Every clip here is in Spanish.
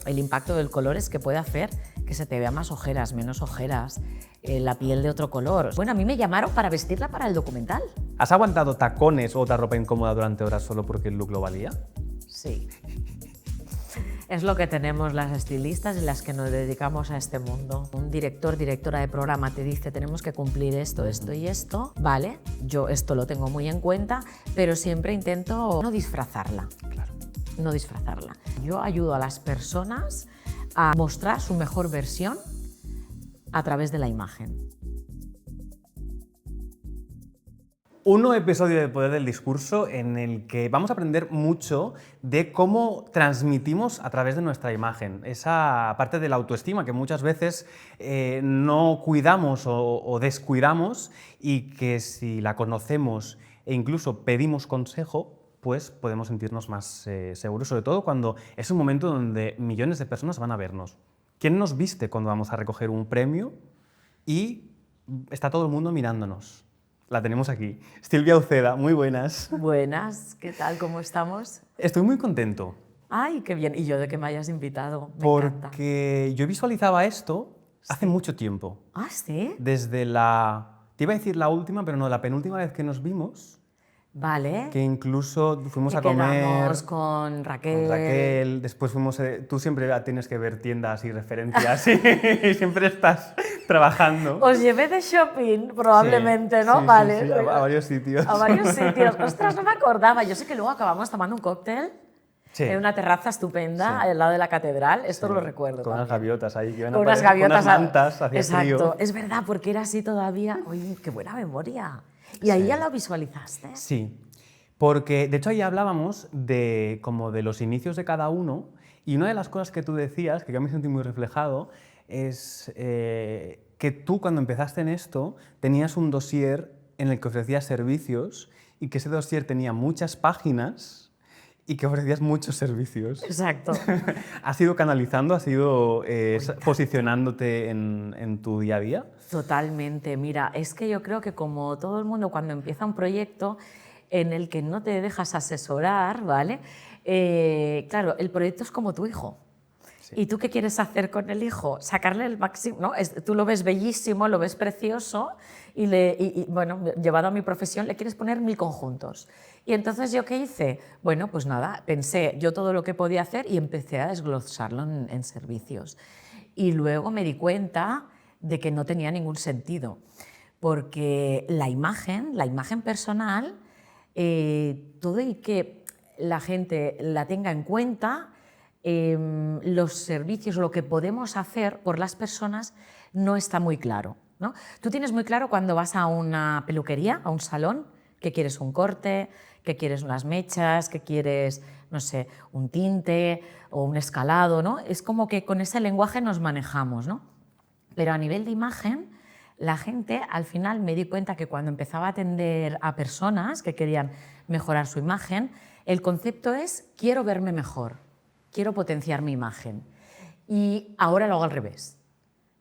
El impacto del color es que puede hacer que se te vea más ojeras, menos ojeras, la piel de otro color. Bueno, a mí me llamaron para vestirla para el documental. ¿Has aguantado tacones o otra ropa incómoda durante horas solo porque el look lo valía? Sí. Es lo que tenemos las estilistas y las que nos dedicamos a este mundo. Un director, directora de programa te dice tenemos que cumplir esto, esto y esto. Vale, yo esto lo tengo muy en cuenta, pero siempre intento no disfrazarla. Claro. No disfrazarla. Yo ayudo a las personas a mostrar su mejor versión a través de la imagen. Un nuevo episodio de Poder del Discurso en el que vamos a aprender mucho de cómo transmitimos a través de nuestra imagen. Esa parte de la autoestima que muchas veces no cuidamos o descuidamos y que si la conocemos e incluso pedimos consejo, pues podemos sentirnos más seguros, sobre todo cuando es un momento donde millones de personas van a vernos. ¿Quién nos viste cuando vamos a recoger un premio y está todo el mundo mirándonos? La tenemos aquí. Silvia Uceda, muy buenas. Buenas, ¿qué tal? ¿Cómo estamos? Estoy muy contento. Ay, qué bien. Y yo de que me hayas invitado, me encanta. Porque yo visualizaba esto hace mucho tiempo. Ah, ¿sí? Desde te iba a decir la última, pero no, la penúltima vez que nos vimos, Vale. que incluso fuimos Que a comer quedamos con Raquel. con Raquel, después fuimos, tú siempre tienes que ver tiendas y referencias y siempre estás trabajando. Os llevé de shopping, probablemente, Sí, ¿no? sí, Vale. sí, a varios sitios. A varios sitios. Ostras, no me acordaba. Yo sé que luego acabamos tomando un cóctel Sí. en una terraza estupenda Sí. al lado de la catedral. Esto Sí, lo recuerdo. con unas también. gaviotas ahí que iban Con unas con gaviotas. unas mantas, hacía Exacto. frío. Es verdad, porque era así todavía. Oye, qué buena memoria. ¿Y ahí ya lo visualizaste? Sí, porque de hecho ahí hablábamos como de los inicios de cada uno y una de las cosas que tú decías, que yo me sentí muy reflejado, es que tú cuando empezaste en esto tenías un dossier en el que ofrecías servicios y que ese dossier tenía muchas páginas y que ofrecías muchos servicios. Exacto. ¿Has ido canalizando, has ido posicionándote en tu día a día? Totalmente. Mira, es que yo creo que como todo el mundo cuando empieza un proyecto en el que no te dejas asesorar, ¿vale? Claro, el proyecto es como tu hijo. Sí. ¿Y tú qué quieres hacer con el hijo? Sacarle el máximo, ¿no? Tú lo ves bellísimo, lo ves precioso y bueno, llevado a mi profesión, le quieres poner 1000 conjuntos. Y entonces, ¿yo qué hice? Bueno, pues nada, pensé yo todo lo que podía hacer y empecé a desglosarlo en servicios. Y luego me di cuenta de que no tenía ningún sentido, porque la imagen personal, todo y que la gente la tenga en cuenta, los servicios, lo que podemos hacer por las personas no está muy claro, ¿no? Tú tienes muy claro cuando vas a una peluquería, a un salón, que quieres un corte, que quieres unas mechas, que quieres, no sé, un tinte o un escalado, ¿no? Es como que con ese lenguaje nos manejamos, ¿no? Pero a nivel de imagen, la gente, al final me di cuenta que cuando empezaba a atender a personas que querían mejorar su imagen, el concepto es quiero verme mejor, quiero potenciar mi imagen. Y ahora lo hago al revés.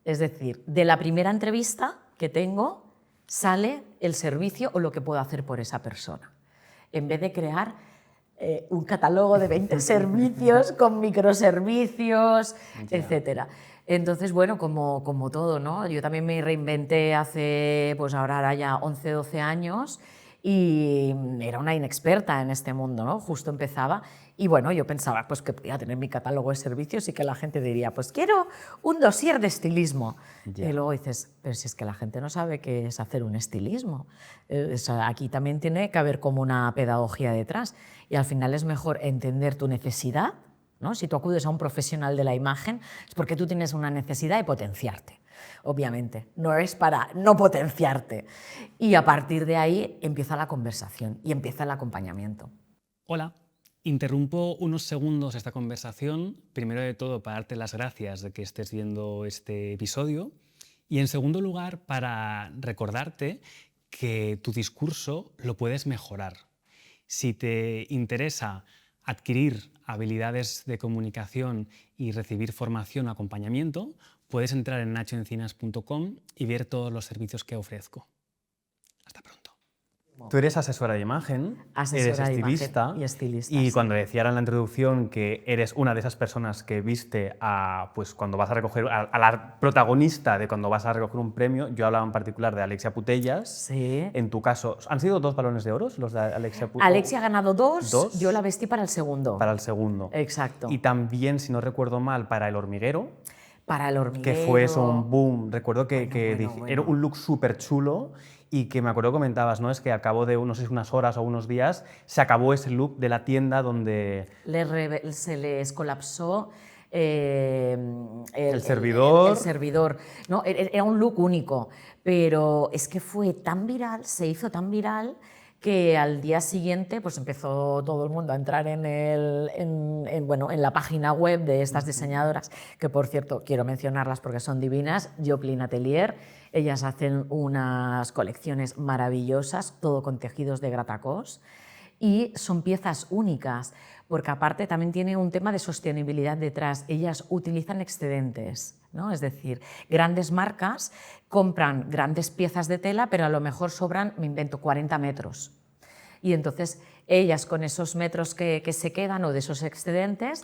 Es decir, de la primera entrevista que tengo sale el servicio o lo que puedo hacer por esa persona. En vez de crear un catálogo de 20 servicios con microservicios, etcétera. Entonces, bueno, como todo, ¿no? Yo también me reinventé hace, pues ahora ya 11, 12 años y era una inexperta en este mundo, ¿no? Justo empezaba y bueno, yo pensaba pues que podía tener mi catálogo de servicios y que la gente diría, pues quiero un dossier de estilismo. Y luego dices, pero si es que la gente no sabe qué es hacer un estilismo. Aquí también tiene que haber como una pedagogía detrás y al final es mejor entender tu necesidad, ¿no? Si tú acudes a un profesional de la imagen es porque tú tienes una necesidad de potenciarte, obviamente, no es para no potenciarte. Y a partir de ahí empieza la conversación y empieza el acompañamiento. Hola, interrumpo unos segundos esta conversación, primero de todo para darte las gracias de que estés viendo este episodio y en segundo lugar para recordarte que tu discurso lo puedes mejorar. Si te interesa adquirir habilidades de comunicación y recibir formación o acompañamiento, puedes entrar en nachoencinas.com y ver todos los servicios que ofrezco. Hasta pronto. Tú eres asesora de imagen, eres Asesora de imagen estilista, y estilista, y sí. cuando decía en la introducción que eres una de esas personas que viste pues cuando vas a recoger a la protagonista de cuando vas a recoger un premio, yo hablaba en particular de Alexia Putellas. Sí. En tu caso, ¿han sido 2 balones de oro los de Alexia Putellas? Alexia ha ganado 2, ¿Dos? yo la vestí para el segundo. Para el segundo. Exacto. Y también, si no recuerdo mal, para El Hormiguero, Para el hormiguero. que fue eso un boom. Recuerdo que, Bueno. era un look súper chulo y que me acuerdo que comentabas, ¿no? Es que al cabo de unas horas o unos días se acabó ese look de la tienda donde... Se les colapsó el servidor. El servidor. No, era un look único, pero es que fue tan viral, se hizo tan viral que al día siguiente pues empezó todo el mundo a entrar en la página web de estas diseñadoras, que por cierto quiero mencionarlas porque son divinas, Joplin Atelier. Ellas hacen unas colecciones maravillosas, todo con tejidos de Gratacós, y son piezas únicas, porque aparte también tiene un tema de sostenibilidad detrás. Ellas utilizan excedentes, ¿no? Es decir, grandes marcas compran grandes piezas de tela, pero a lo mejor sobran, me invento, 40 metros. Y entonces ellas con esos metros que se quedan o de esos excedentes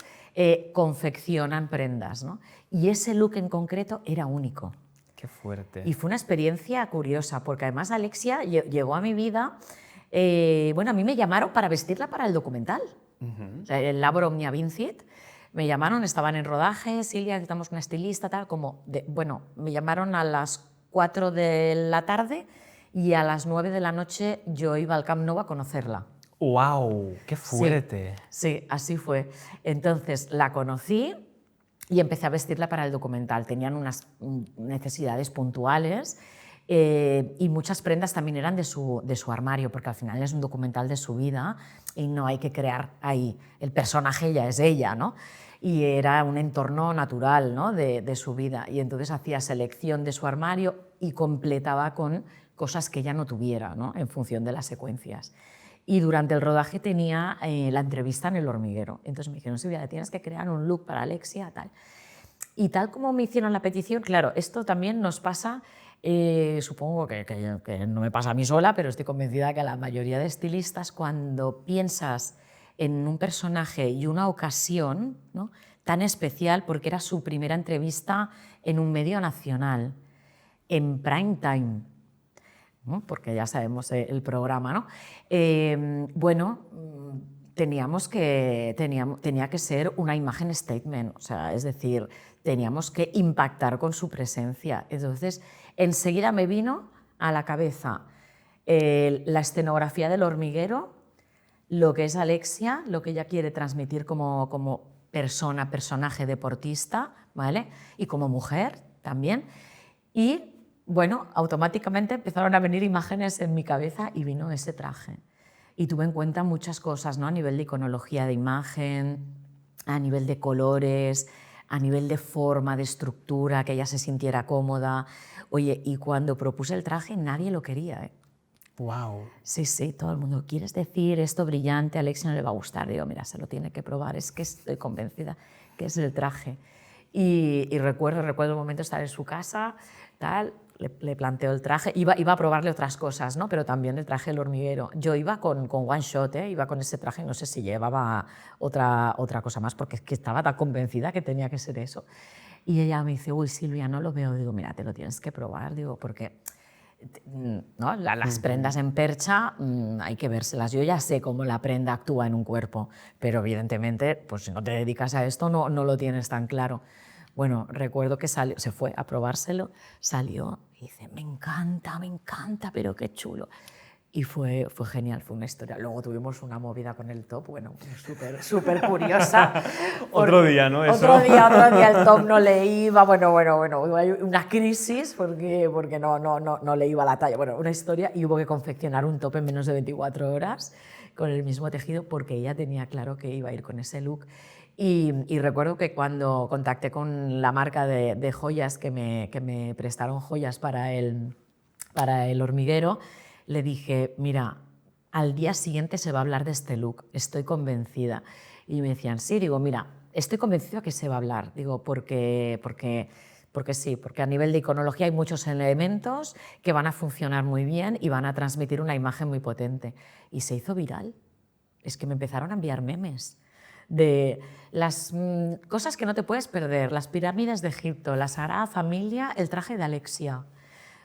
confeccionan prendas, ¿no? Y ese look en concreto era único. Qué fuerte. Y fue una experiencia curiosa, porque además Alexia llegó a mi vida, a mí me llamaron para vestirla para el documental. O sea, el Labor Omnia Vincit, me llamaron, estaban en rodaje, Silvia, necesitamos una estilista, tal, me llamaron a las 4 de la tarde y a las 9 de la noche yo iba al Camp Nou a conocerla. ¡Wow! ¡Qué fuerte! Sí, así fue. Entonces la conocí y empecé a vestirla para el documental. Tenían unas necesidades puntuales y muchas prendas también eran de su armario, porque al final es un documental de su vida y no hay que crear ahí. El personaje ya es ella, ¿no? Y era un entorno natural, ¿no? de su vida. Y entonces hacía selección de su armario y completaba con cosas que ella no tuviera, ¿no? En función de las secuencias. Y durante el rodaje tenía la entrevista en El Hormiguero. Entonces me dijeron, Silvia, tienes que crear un look para Alexia, tal. Y tal como me hicieron la petición, claro, esto también nos pasa, supongo que no me pasa a mí sola, pero estoy convencida que a la mayoría de estilistas, cuando piensas en un personaje y una ocasión, ¿no?, tan especial, porque era su primera entrevista en un medio nacional, en prime time, ¿no?, porque ya sabemos el programa, ¿no? Tenía que ser una imagen statement, o sea, es decir, teníamos que impactar con su presencia. Entonces, enseguida me vino a la cabeza la escenografía del hormiguero, lo que es Alexia, lo que ella quiere transmitir como personaje deportista, ¿vale?, y como mujer también. Y bueno, automáticamente empezaron a venir imágenes en mi cabeza y vino ese traje. Y tuve en cuenta muchas cosas, ¿no?, a nivel de iconología de imagen, a nivel de colores, a nivel de forma, de estructura, que ella se sintiera cómoda. Oye, y cuando propuse el traje nadie lo quería, ¿eh? ¡Wow! Sí, todo el mundo, ¿quieres decir esto brillante? A Alexia no le va a gustar. Digo, mira, se lo tiene que probar, es que estoy convencida que es el traje. Y recuerdo el momento de estar en su casa, tal, le planteo el traje, iba a probarle otras cosas, ¿no?, pero también el traje del hormiguero. Yo iba con one shot, iba con ese traje, no sé si llevaba otra cosa más, porque es que estaba tan convencida que tenía que ser eso. Y ella me dice, uy, Silvia, no lo veo. Digo, mira, te lo tienes que probar, digo, porque ¿no?, las prendas en percha hay que vérselas. Yo ya sé cómo la prenda actúa en un cuerpo, pero evidentemente, pues si no te dedicas a esto no lo tienes tan claro. Bueno, recuerdo que salió, se fue a probárselo, salió y dice, me encanta, pero qué chulo. Y fue genial, fue una historia. Luego tuvimos una movida con el top, bueno, súper curiosa. Otro día, ¿no? Eso. Otro día el top no le iba, bueno, hay una crisis porque no le iba la talla. Bueno, una historia, y hubo que confeccionar un top en menos de 24 horas con el mismo tejido porque ella tenía claro que iba a ir con ese look. Y recuerdo que cuando contacté con la marca de joyas que me prestaron joyas para el hormiguero, le dije, mira, al día siguiente se va a hablar de este look, estoy convencida. Y me decían, sí, digo, mira, estoy convencida que se va a hablar, digo, porque Porque sí, porque a nivel de iconología hay muchos elementos que van a funcionar muy bien y van a transmitir una imagen muy potente. Y se hizo viral. Es que me empezaron a enviar memes de las cosas que no te puedes perder, las pirámides de Egipto, la Sagrada Familia, el traje de Alexia.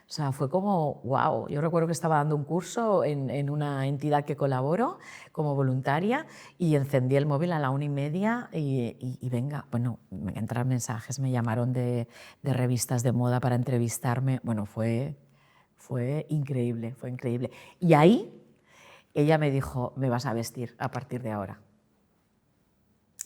O sea, fue como, wow. Yo recuerdo que estaba dando un curso en una entidad que colaboro como voluntaria y encendí el móvil a la 1:30 y venga, bueno, me entraron mensajes, me llamaron de revistas de moda para entrevistarme. Bueno, fue increíble, fue increíble. Y ahí ella me dijo, me vas a vestir a partir de ahora.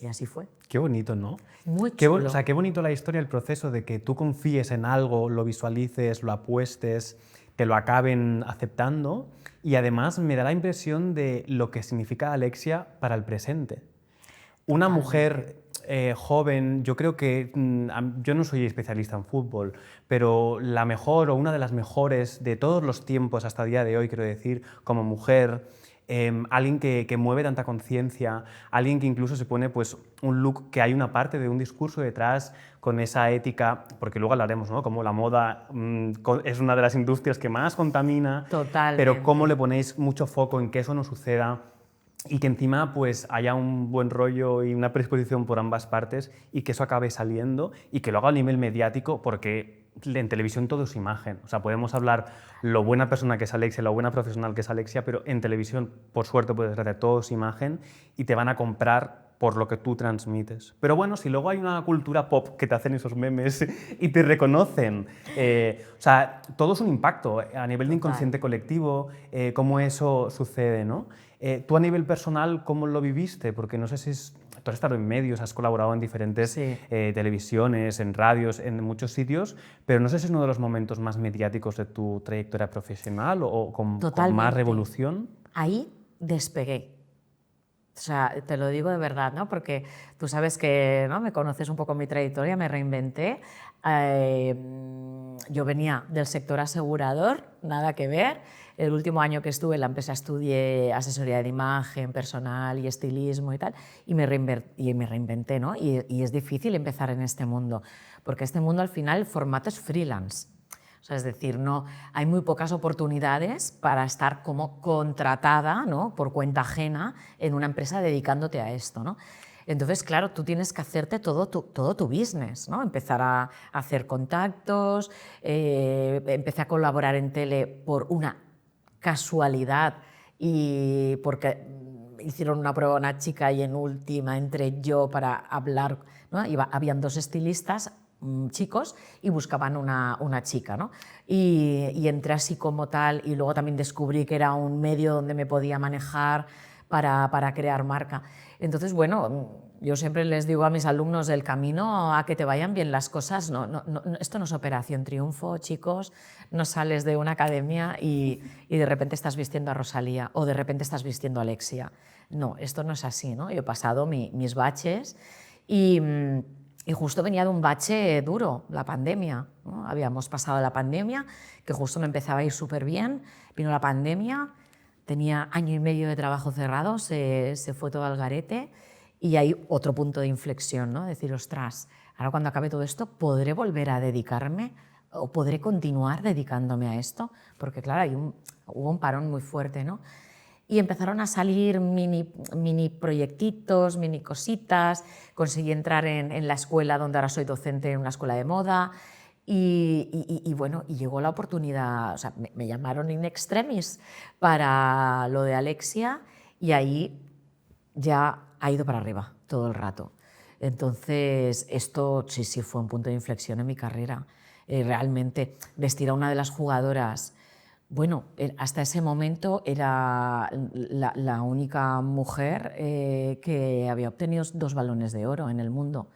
Y así fue. Qué bonito, ¿no? Muy Qué, chulo. o sea, qué bonito la historia, el proceso de que tú confíes en algo, lo visualices, lo apuestes, te lo acaben aceptando y además me da la impresión de lo que significa Alexia para el presente. Una mujer joven, yo creo que, yo no soy especialista en fútbol, pero la mejor o una de las mejores de todos los tiempos hasta el día de hoy, quiero decir, como mujer, alguien que mueve tanta conciencia, alguien que incluso se pone pues, un look que hay una parte de un discurso detrás con esa ética, porque luego hablaremos, ¿no? Como la moda es una de las industrias que más contamina, Totalmente. pero cómo le ponéis mucho foco en que eso no suceda y que encima pues, haya un buen rollo y una predisposición por ambas partes y que eso acabe saliendo y que lo haga a nivel mediático, porque en televisión todo es imagen. O sea, podemos hablar lo buena persona que es Alexia, lo buena profesional que es Alexia, pero en televisión, por suerte, puedes desgracia, todo es imagen y te van a comprar por lo que tú transmites. Pero bueno, si luego hay una cultura pop que te hacen esos memes y te reconocen, o sea, todo es un impacto a nivel de inconsciente colectivo, cómo eso sucede, ¿no? Tú a nivel personal, ¿cómo lo viviste? Porque no sé si tú has estado en medios, has colaborado en diferentes televisiones, en radios, en muchos sitios, pero no sé si es uno de los momentos más mediáticos de tu trayectoria profesional o con más revolución. Ahí despegué. O sea, te lo digo de verdad, ¿no? Porque tú sabes que, ¿no? Me conoces un poco mi trayectoria, me reinventé. Yo venía del sector asegurador, nada que ver. El último año que estuve en la empresa estudié asesoría de imagen, personal y estilismo y tal, y me reinventé, ¿no? Y es difícil empezar en este mundo, porque este mundo al final el formato es freelance. O sea, es decir, no, hay muy pocas oportunidades para estar como contratada, ¿no? Por cuenta ajena en una empresa dedicándote a esto, ¿no? Entonces, claro, tú tienes que hacerte todo tu business, ¿no? Empezar a hacer contactos, empecé a colaborar en tele por una casualidad y porque hicieron una prueba a una chica y en última entré yo para hablar, ¿no? Habían dos estilistas, chicos, y buscaban una chica, ¿no? Y entré así como tal y luego también descubrí que era un medio donde me podía manejar para crear marca. Entonces, bueno, yo siempre les digo a mis alumnos, el camino a que te vayan bien las cosas, esto no es operación triunfo, chicos, no sales de una academia y de repente estás vistiendo a Rosalía o de repente estás vistiendo a Alexia. No, esto no es así, ¿no? Yo he pasado mis baches y justo venía de un bache duro, la pandemia, ¿no? Habíamos pasado la pandemia, que justo me empezaba a ir súper bien, vino la pandemia, tenía 1 año y medio de trabajo cerrado, se fue todo al garete y hay otro punto de inflexión, ¿no? Decir, ostras, ahora cuando acabe todo esto, ¿podré volver a dedicarme o podré continuar dedicándome a esto? Porque claro, hubo un parón muy fuerte, ¿no? Y empezaron a salir mini proyectitos, mini cositas, conseguí entrar en la escuela donde ahora soy docente en una escuela de moda y bueno, y llegó la oportunidad, o sea, me llamaron in extremis para lo de Alexia y ahí ya ha ido para arriba todo el rato. Entonces, esto sí fue un punto de inflexión en mi carrera. Realmente vestir a una de las jugadoras. Bueno, hasta ese momento era la única mujer que había obtenido 2 balones de oro en el mundo.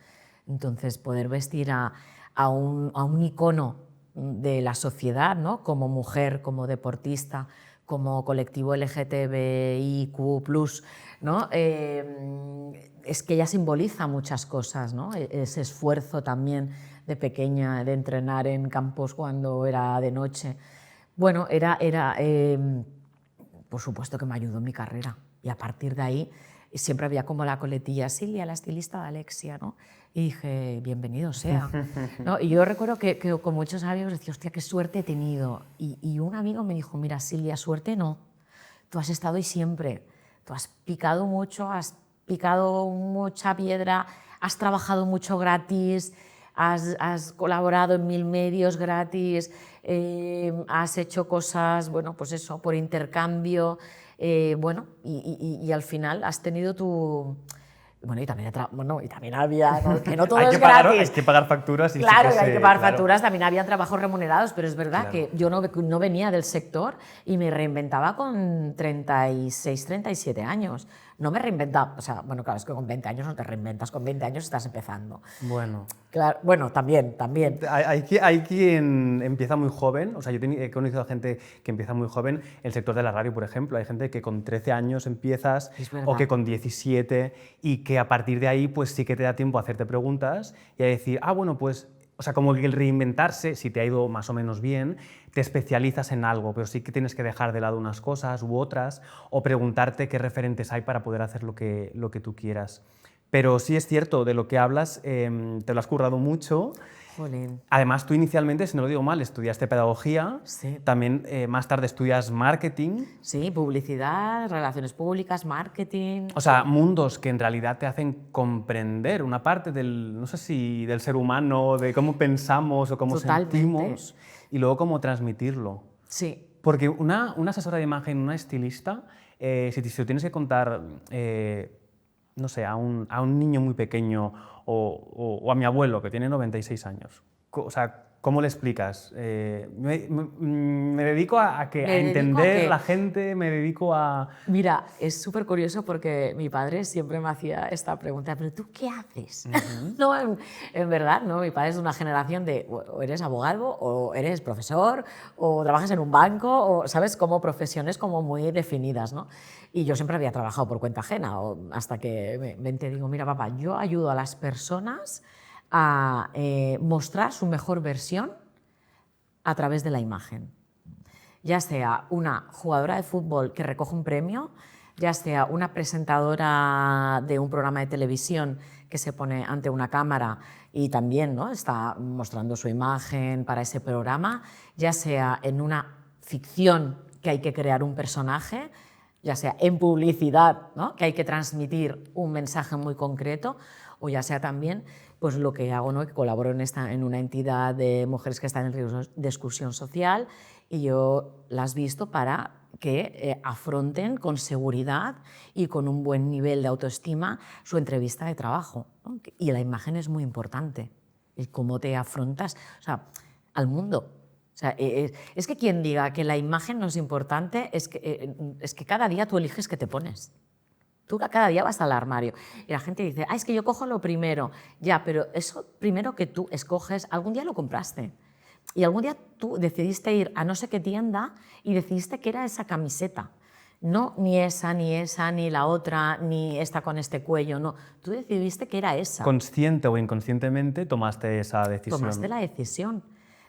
Entonces, poder vestir a un icono de la sociedad, ¿no? Como mujer, como deportista, como colectivo LGTBIQ+, ¿no? Es que ella simboliza muchas cosas, ¿no? Ese esfuerzo también de pequeña de entrenar en campos cuando era de noche. Bueno, por supuesto que me ayudó en mi carrera y a partir de ahí y siempre había como la coletilla, Silvia, la estilista de Alexia, ¿no? Y dije, bienvenido sea, ¿no? Y yo recuerdo que con muchos amigos decía, hostia, qué suerte he tenido. Y un amigo me dijo, mira, Silvia, suerte no, tú has estado ahí siempre, tú has picado mucho, has picado mucha piedra, has trabajado mucho gratis, has colaborado en 1000 medios gratis, has hecho cosas, bueno, pues eso, por intercambio, bueno, y al final has tenido tu... Bueno, y también había, ¿no? Que no todo es gratis. Hay que pagar facturas. Y claro, sí que hay que pagar claro. facturas, también había trabajos remunerados, pero es verdad Claro. que yo no venía del sector y me reinventaba con 36, 37 años. No me reinventaba, o sea, bueno, claro, es que con 20 años no te reinventas, con 20 años estás empezando. Bueno. Claro, bueno, también. Hay quien empieza muy joven, o sea, yo he conocido a gente que empieza muy joven, el sector de la radio, por ejemplo, hay gente que con 13 años empiezas, o que con 17, y que a partir de ahí pues sí que te da tiempo a hacerte preguntas y a decir, bueno, pues, o sea, como que el reinventarse, si te ha ido más o menos bien, te especializas en algo, pero sí que tienes que dejar de lado unas cosas u otras, o preguntarte qué referentes hay para poder hacer lo que tú quieras. Pero sí es cierto, de lo que hablas, te lo has currado mucho. Jolín. Además, tú inicialmente, si no lo digo mal, estudiaste pedagogía, Sí. también más tarde estudias marketing. Sí, publicidad, relaciones públicas, marketing. O sea, mundos que en realidad te hacen comprender una parte del, no sé si del ser humano, de cómo pensamos o cómo Totalmente. sentimos, y luego cómo transmitirlo. Sí. Porque una asesora de imagen, una estilista, si lo tienes que contar, no sé, a un niño muy pequeño o a mi abuelo, que tiene 96 años, o sea, ¿cómo le explicas? Me dedico a entender la gente, me dedico a... Mira, es súper curioso porque mi padre siempre me hacía esta pregunta, ¿pero tú qué haces? No, en verdad, ¿no? Mi padre es de una generación de o eres abogado, o eres profesor, o trabajas en un banco, o, ¿sabes? Como profesiones como muy definidas, ¿no? Y yo siempre había trabajado por cuenta ajena, hasta que te digo, mira, papá, yo ayudo a las personas a mostrar su mejor versión a través de la imagen. Ya sea una jugadora de fútbol que recoge un premio, ya sea una presentadora de un programa de televisión que se pone ante una cámara y también, ¿no?, está mostrando su imagen para ese programa, ya sea en una ficción que hay que crear un personaje, ya sea en publicidad, ¿no?, que hay que transmitir un mensaje muy concreto, o ya sea también pues lo que hago, ¿no?, que colaboro en una entidad de mujeres que están en riesgo de exclusión social, y yo las visto para que afronten con seguridad y con un buen nivel de autoestima su entrevista de trabajo, ¿no? Y la imagen es muy importante, el cómo te afrontas, o sea, al mundo. O sea, es que quien diga que la imagen no es importante es que cada día tú eliges qué te pones. Tú cada día vas al armario y la gente dice, es que yo cojo lo primero. Ya, pero eso primero que tú escoges, algún día lo compraste. Y algún día tú decidiste ir a no sé qué tienda y decidiste que era esa camiseta. No ni esa, ni la otra, ni esta con este cuello, no. Tú decidiste que era esa. Consciente o inconscientemente tomaste esa decisión. Tomaste la decisión.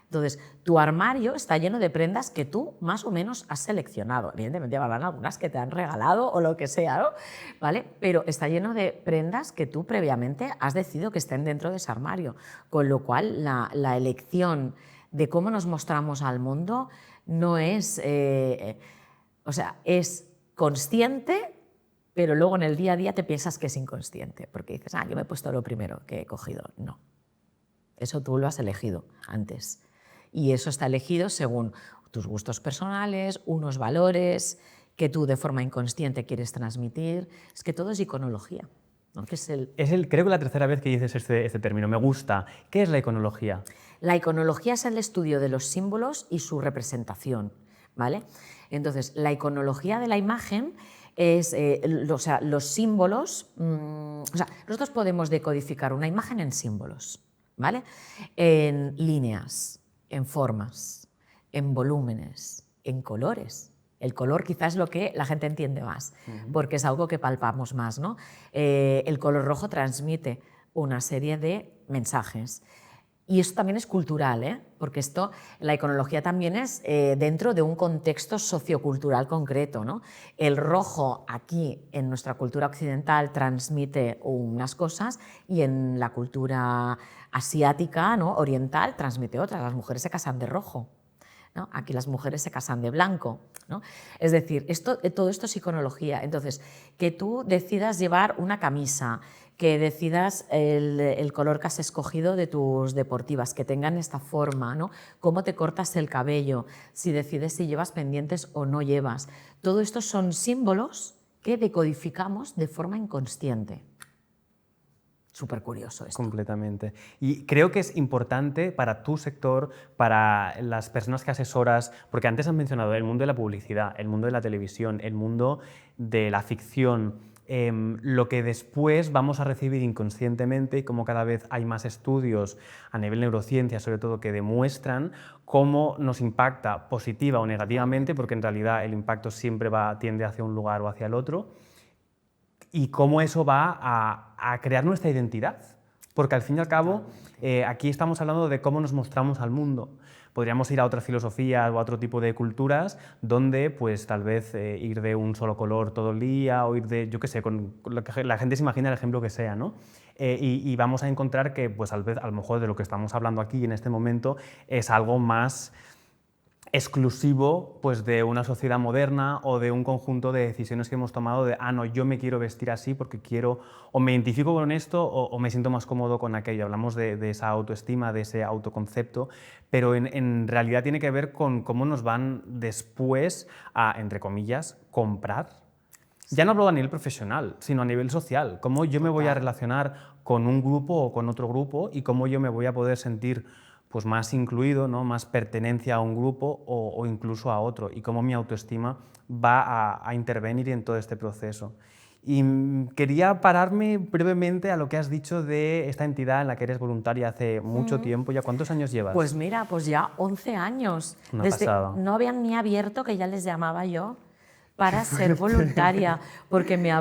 Entonces, tu armario está lleno de prendas que tú más o menos has seleccionado. Evidentemente habrán algunas que te han regalado o lo que sea, ¿no? ¿Vale? Pero está lleno de prendas que tú previamente has decidido que estén dentro de ese armario. Con lo cual, la elección de cómo nos mostramos al mundo no es... o sea, es consciente, pero luego en el día a día te piensas que es inconsciente. Porque dices, yo me he puesto lo primero que he cogido. No. Eso tú lo has elegido antes. Y eso está elegido según tus gustos personales, unos valores que tú de forma inconsciente quieres transmitir. Es que todo es iconología, ¿no? Que creo que la tercera vez que dices este término, me gusta. ¿Qué es la iconología? La iconología es el estudio de los símbolos y su representación, ¿vale? Entonces, la iconología de la imagen es, los símbolos, nosotros podemos decodificar una imagen en símbolos, ¿vale? En líneas, en formas, en volúmenes, en colores. El color quizás es lo que la gente entiende más, porque es algo que palpamos más, ¿no? El color rojo transmite una serie de mensajes. Y eso también es cultural, ¿eh? Porque la iconología también es dentro de un contexto sociocultural concreto, ¿no? El rojo aquí en nuestra cultura occidental transmite unas cosas y en la cultura asiática, ¿no? Oriental, transmite otras. Las mujeres se casan de rojo, ¿no? Aquí las mujeres se casan de blanco, ¿no? Es decir, todo esto es iconología. Entonces, que tú decidas llevar una camisa, que decidas el color que has escogido de tus deportivas, que tengan esta forma, ¿no? Cómo te cortas el cabello, si decides si llevas pendientes o no llevas. Todo esto son símbolos que decodificamos de forma inconsciente. Súper curioso esto. Completamente. Y creo que es importante para tu sector, para las personas que asesoras, porque antes has mencionado el mundo de la publicidad, el mundo de la televisión, el mundo de la ficción, lo que después vamos a recibir inconscientemente, y como cada vez hay más estudios a nivel neurociencia, sobre todo, que demuestran cómo nos impacta positiva o negativamente, porque en realidad el impacto siempre tiende hacia un lugar o hacia el otro, y cómo eso va a crear nuestra identidad. Porque al fin y al cabo, aquí estamos hablando de cómo nos mostramos al mundo. Podríamos ir a otras filosofías o a otro tipo de culturas donde pues tal vez ir de un solo color todo el día o ir de, yo qué sé, con lo que la gente se imagina el ejemplo que sea, ¿no? Y vamos a encontrar que pues a lo mejor de lo que estamos hablando aquí en este momento es algo más exclusivo pues, de una sociedad moderna o de un conjunto de decisiones que hemos tomado de, no, yo me quiero vestir así porque quiero, o me identifico con esto o me siento más cómodo con aquello. Hablamos de esa autoestima, de ese autoconcepto, pero en realidad tiene que ver con cómo nos van después a, entre comillas, comprar. Ya no hablo a nivel profesional, sino a nivel social. Cómo yo me voy a relacionar con un grupo o con otro grupo y cómo yo me voy a poder sentir pues más incluido, ¿no? Más pertenencia a un grupo o incluso a otro, y cómo mi autoestima va a intervenir en todo este proceso. Y quería pararme brevemente a lo que has dicho de esta entidad en la que eres voluntaria hace mucho tiempo. ¿Ya cuántos años llevas? Pues mira, pues ya 11 años. Una pasada. No habían ni abierto, que ya les llamaba yo, para ser voluntaria, porque me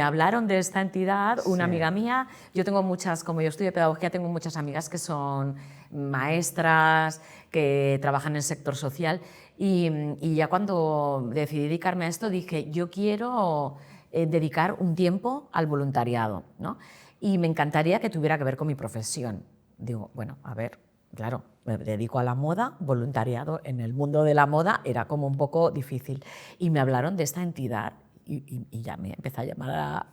hablaron de esta entidad, una amiga mía. Yo tengo muchas, como yo estudio pedagogía, tengo muchas amigas que son maestras, que trabajan en el sector social, y ya cuando decidí dedicarme a esto dije, yo quiero dedicar un tiempo al voluntariado, ¿no? Y me encantaría que tuviera que ver con mi profesión. Digo, bueno, a ver, claro, me dedico a la moda, voluntariado en el mundo de la moda era como un poco difícil. Y me hablaron de esta entidad y ya me empecé a llamar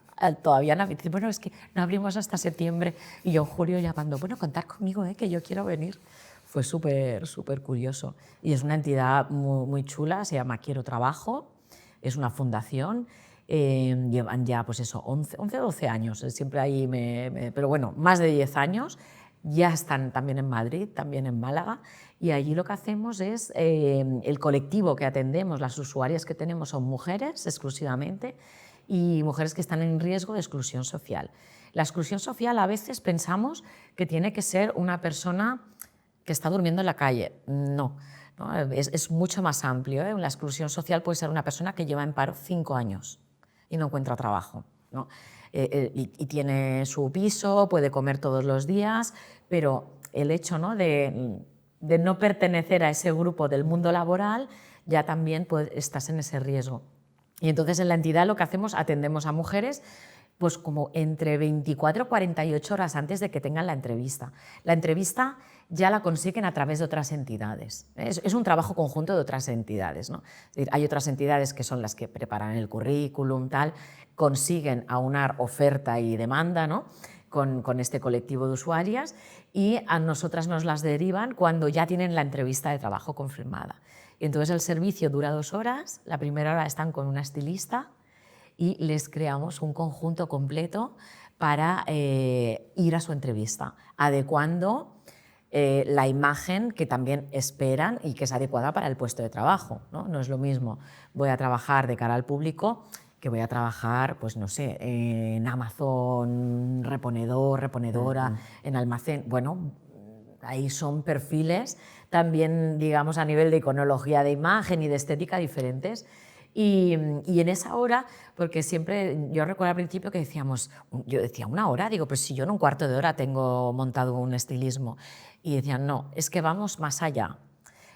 todavía no, dice, bueno, es que no abrimos hasta septiembre. Y yo en julio llamando, bueno, contar conmigo, que yo quiero venir. Fue súper, súper curioso. Y es una entidad muy, muy chula, se llama Quiero Trabajo, es una fundación. Llevan ya, pues eso, 11 o 12 años, siempre ahí pero bueno, más de 10 años. Ya están también en Madrid, también en Málaga, y allí lo que hacemos es, el colectivo que atendemos, las usuarias que tenemos son mujeres exclusivamente y mujeres que están en riesgo de exclusión social. La exclusión social a veces pensamos que tiene que ser una persona que está durmiendo en la calle. No, ¿no? Es mucho más amplio, ¿eh? La exclusión social puede ser una persona que lleva en paro 5 años y no encuentra trabajo, ¿no? Y tiene su piso, puede comer todos los días, pero el hecho, ¿no? de no pertenecer a ese grupo del mundo laboral, ya también estás en ese riesgo. Y entonces en la entidad lo que hacemos, atendemos a mujeres pues como entre 24 y 48 horas antes de que tengan la entrevista. La entrevista ya la consiguen a través de otras entidades. Es un trabajo conjunto de otras entidades, ¿no? Es decir, hay otras entidades que son las que preparan el currículum, tal, consiguen aunar oferta y demanda, ¿no? con este colectivo de usuarias, y a nosotras nos las derivan cuando ya tienen la entrevista de trabajo confirmada. Y entonces el servicio dura 2 horas, la primera hora están con una estilista y les creamos un conjunto completo para ir a su entrevista, adecuando la imagen que también esperan y que es adecuada para el puesto de trabajo, ¿no? No es lo mismo, voy a trabajar de cara al público que voy a trabajar, pues no sé, en Amazon, reponedora, en almacén. Bueno, ahí son perfiles también, digamos, a nivel de iconología de imagen y de estética diferentes. Y en esa hora, porque siempre, yo recuerdo al principio que decíamos, yo decía 1 hora, digo, pero si yo en un cuarto de hora tengo montado un estilismo. Y decían, no, es que vamos más allá.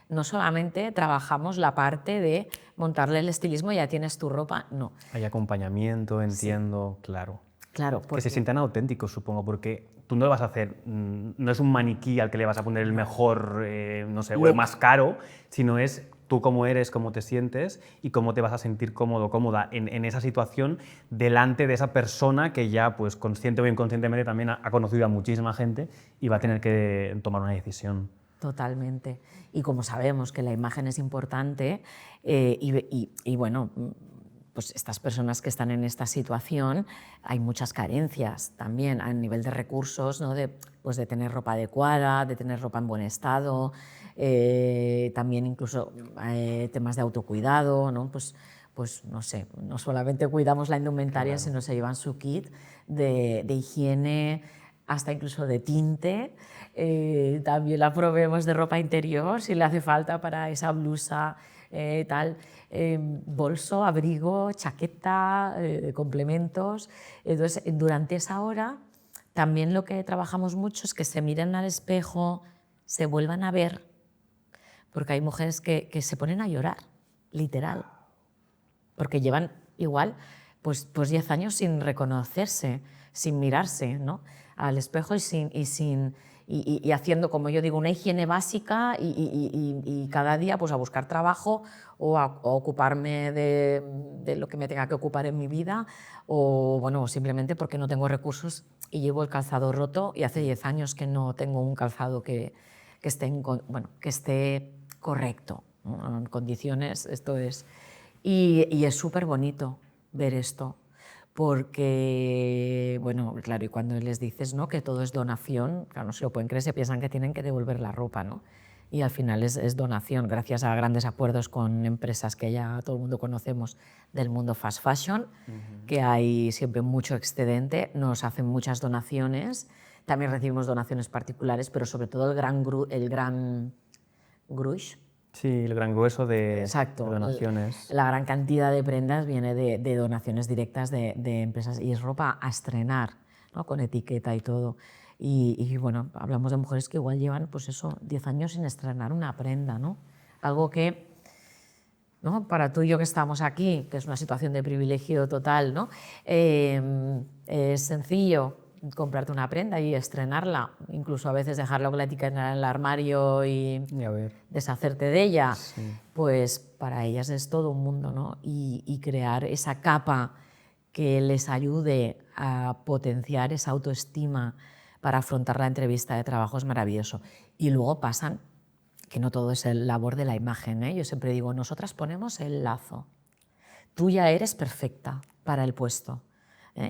No solamente trabajamos la parte de montarle el estilismo, ya tienes tu ropa, no. Hay acompañamiento, entiendo, claro. Claro, Que porque, se sientan auténticos, supongo, porque tú no lo vas a hacer, no es un maniquí al que le vas a poner el mejor, no sé, o el más caro, sino es tú cómo eres, cómo te sientes y cómo te vas a sentir cómodo, cómoda en esa situación delante de esa persona que ya, pues consciente o inconscientemente también ha conocido a muchísima gente y va a tener que tomar una decisión. totalmente. Y como sabemos que la imagen es importante, y bueno, pues estas personas que están en esta situación, hay muchas carencias también a nivel de recursos, ¿no? Pues de tener ropa adecuada, de tener ropa en buen estado, también incluso temas de autocuidado, ¿no? Pues no sé, no solamente cuidamos la indumentaria, Claro. sino se llevan su kit de higiene, hasta incluso de tinte. También la proveemos de ropa interior si le hace falta para esa blusa, tal. Bolso, abrigo, chaqueta, complementos. Entonces, durante esa hora, también lo que trabajamos mucho es que se miren al espejo, se vuelvan a ver, porque hay mujeres que se ponen a llorar, literal, porque llevan igual pues 10 años sin reconocerse, sin mirarse, ¿no? Al espejo y haciendo, como yo digo, una higiene básica y cada día pues a buscar trabajo o a ocuparme de lo que me tenga que ocupar en mi vida o bueno, simplemente porque no tengo recursos y llevo el calzado roto y hace 10 años que no tengo un calzado que esté correcto, ¿no? En condiciones, esto es. Y es súper bonito ver esto, porque, bueno, claro, y cuando les dices, ¿no?, que todo es donación, claro, no se lo pueden creer, se piensan que tienen que devolver la ropa, ¿no? Y al final es donación, gracias a grandes acuerdos con empresas que ya todo el mundo conocemos del mundo fast fashion, que hay siempre mucho excedente, nos hacen muchas donaciones, también recibimos donaciones particulares, pero sobre todo el gran grush. Sí, el gran grueso de Exacto. donaciones. La gran cantidad de prendas viene de donaciones directas de empresas y es ropa a estrenar, ¿no?, con etiqueta y todo. Y bueno, hablamos de mujeres que igual llevan, pues eso, 10 años sin estrenar una prenda, ¿no? Algo que, ¿no?, para tú y yo que estamos aquí, que es una situación de privilegio total, ¿no?, es sencillo comprarte una prenda y estrenarla, incluso a veces dejarla con la etiqueta en el armario y a ver. deshacerte de ella, Sí. pues para ellas es todo un mundo, ¿no? Y crear esa capa que les ayude a potenciar esa autoestima para afrontar la entrevista de trabajo es maravilloso. Y luego pasan, que no todo es el labor de la imagen, ¿eh? Yo siempre digo, nosotras ponemos el lazo. Tú ya eres perfecta para el puesto.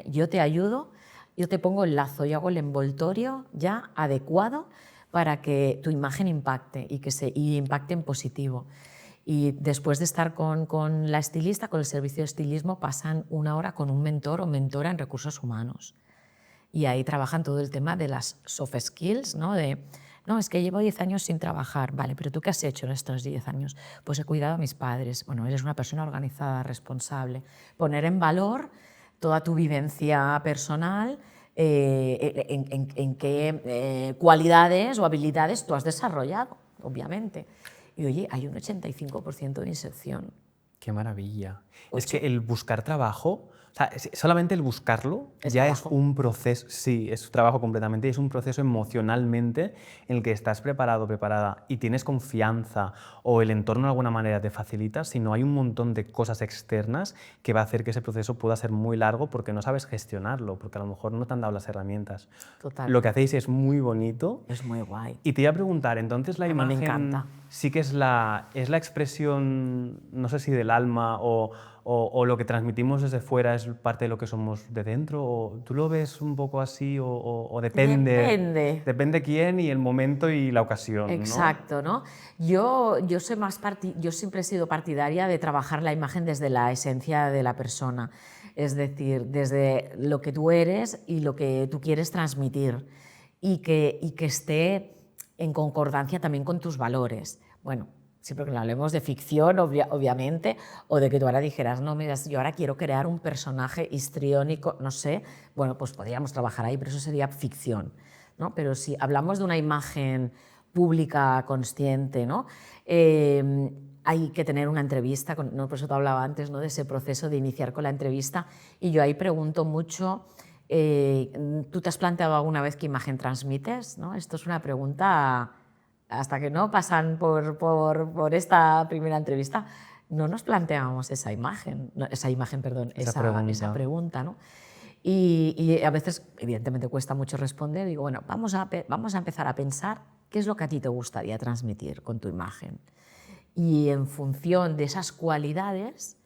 Yo te ayudo, yo te pongo el lazo, yo hago el envoltorio ya adecuado para que tu imagen impacte y impacte en positivo. Y después de estar con la estilista, con el servicio de estilismo, pasan 1 hora con un mentor o mentora en recursos humanos. Y ahí trabajan todo el tema de las soft skills, ¿no? No, es que llevo 10 años sin trabajar. Vale, pero ¿tú qué has hecho en estos 10 años? Pues he cuidado a mis padres. Bueno, eres una persona organizada, responsable. Poner en valor toda tu vivencia personal, en qué cualidades o habilidades tú has desarrollado, obviamente. Y oye, hay un 85% de inserción. Qué maravilla. Es 8. que el buscar trabajo, o sea, solamente el buscarlo ¿Es ya trabajo? es un proceso, sí, es trabajo completamente, y es un proceso emocionalmente en el que estás preparado, preparada y tienes confianza o el entorno de alguna manera te facilita, sino hay un montón de cosas externas que va a hacer que ese proceso pueda ser muy largo porque no sabes gestionarlo, porque a lo mejor no te han dado las herramientas. Total. Lo que hacéis es muy bonito. Es muy guay. Y te iba a preguntar, entonces la A mí me imagen encanta. sí que es la expresión, no sé si del alma o lo que transmitimos desde fuera es parte de lo que somos de dentro, o tú lo ves un poco así o depende. Depende. Depende quién y el momento y la ocasión, ¿no? Exacto, ¿no? Yo siempre he sido partidaria de trabajar la imagen desde la esencia de la persona, es decir, desde lo que tú eres y lo que tú quieres transmitir y que esté en concordancia también con tus valores. Bueno, siempre que lo hablemos de ficción, obviamente, o de que tú ahora dijeras, no, mira, yo ahora quiero crear un personaje histriónico, no sé, bueno, pues podríamos trabajar ahí, pero eso sería ficción, ¿no? Pero si hablamos de una imagen pública, consciente, ¿no? Hay que tener una entrevista, ¿no? Por eso te hablaba antes, ¿no? De ese proceso de iniciar con la entrevista, y yo ahí pregunto mucho, ¿tú te has planteado alguna vez qué imagen transmites? ¿No? Esto es una pregunta, hasta que no pasan por esta primera entrevista, no nos planteamos esa imagen, perdón, esa pregunta, ¿no? Y a veces, evidentemente, cuesta mucho responder. Digo, bueno, vamos a empezar a pensar qué es lo que a ti te gustaría transmitir con tu imagen. Y en función de esas cualidades,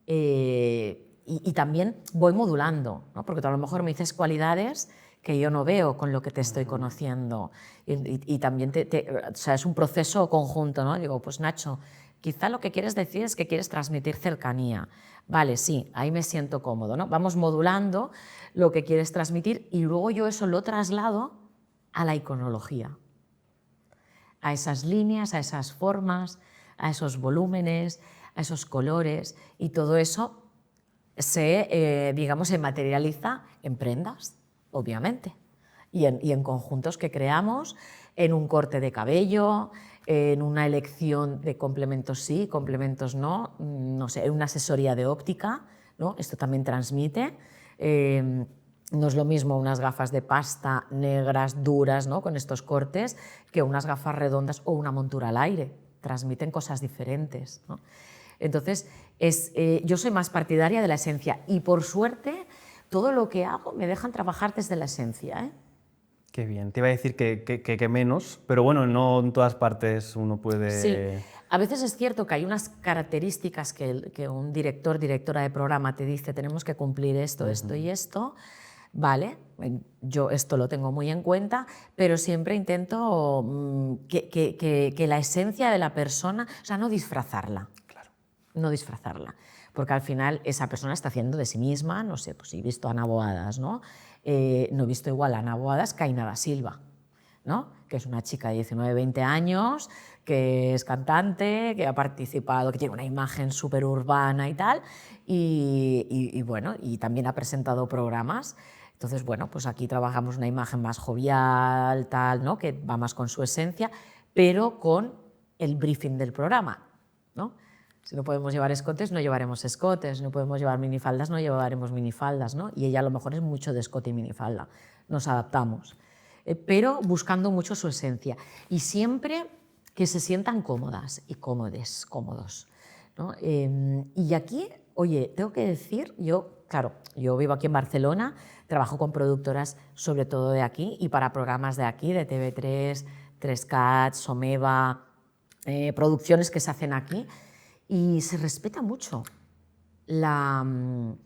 y también voy modulando, ¿no? Porque tú a lo mejor me dices cualidades que yo no veo con lo que te estoy conociendo. Y también o sea, es un proceso conjunto, ¿no? Digo, pues Nacho, quizá lo que quieres decir es que quieres transmitir cercanía. Vale, sí, ahí me siento cómodo, ¿no? Vamos modulando lo que quieres transmitir y luego yo eso lo traslado a la iconología, a esas líneas, a esas formas, a esos volúmenes, a esos colores, y todo eso se materializa en prendas, obviamente, y en conjuntos que creamos, en un corte de cabello, en una elección de complementos sí, complementos no, no sé, en una asesoría de óptica, ¿no? Esto también transmite. No es lo mismo unas gafas de pasta negras, duras, ¿no? Con estos cortes, que unas gafas redondas o una montura al aire. Transmiten cosas diferentes, ¿no? Entonces, yo soy más partidaria de la esencia y, por suerte, todo lo que hago me dejan trabajar desde la esencia, ¿eh? Qué bien. Te iba a decir que menos, pero bueno, no en todas partes uno puede... Sí. A veces es cierto que hay unas características que un director, directora de programa te dice, tenemos que cumplir esto, esto y esto, ¿vale? Yo esto lo tengo muy en cuenta, pero siempre intento que la esencia de la persona, o sea, no disfrazarla. Claro. No disfrazarla, porque al final esa persona está haciendo de sí misma, no sé, pues he visto a Ana Boadas, ¿no? No he visto igual a Ana Boadas que a Ainara Silva, ¿no? Que es una chica de 19, 20 años, que es cantante, que ha participado, que tiene una imagen súper urbana y tal, y bueno, y también ha presentado programas. Entonces, bueno, pues aquí trabajamos una imagen más jovial, tal, ¿no? Que va más con su esencia, pero con el briefing del programa, ¿no? Si no podemos llevar escotes, no llevaremos escotes. No podemos llevar minifaldas, no llevaremos minifaldas, ¿no? Y ella a lo mejor es mucho de escote y minifalda. Nos adaptamos, pero buscando mucho su esencia. Y siempre que se sientan cómodas y cómodos, ¿no? Y aquí, oye, tengo que decir, claro, yo vivo aquí en Barcelona, trabajo con productoras sobre todo de aquí y para programas de aquí, de TV3, 3Cat, Someva, producciones que se hacen aquí. Y se respeta mucho lo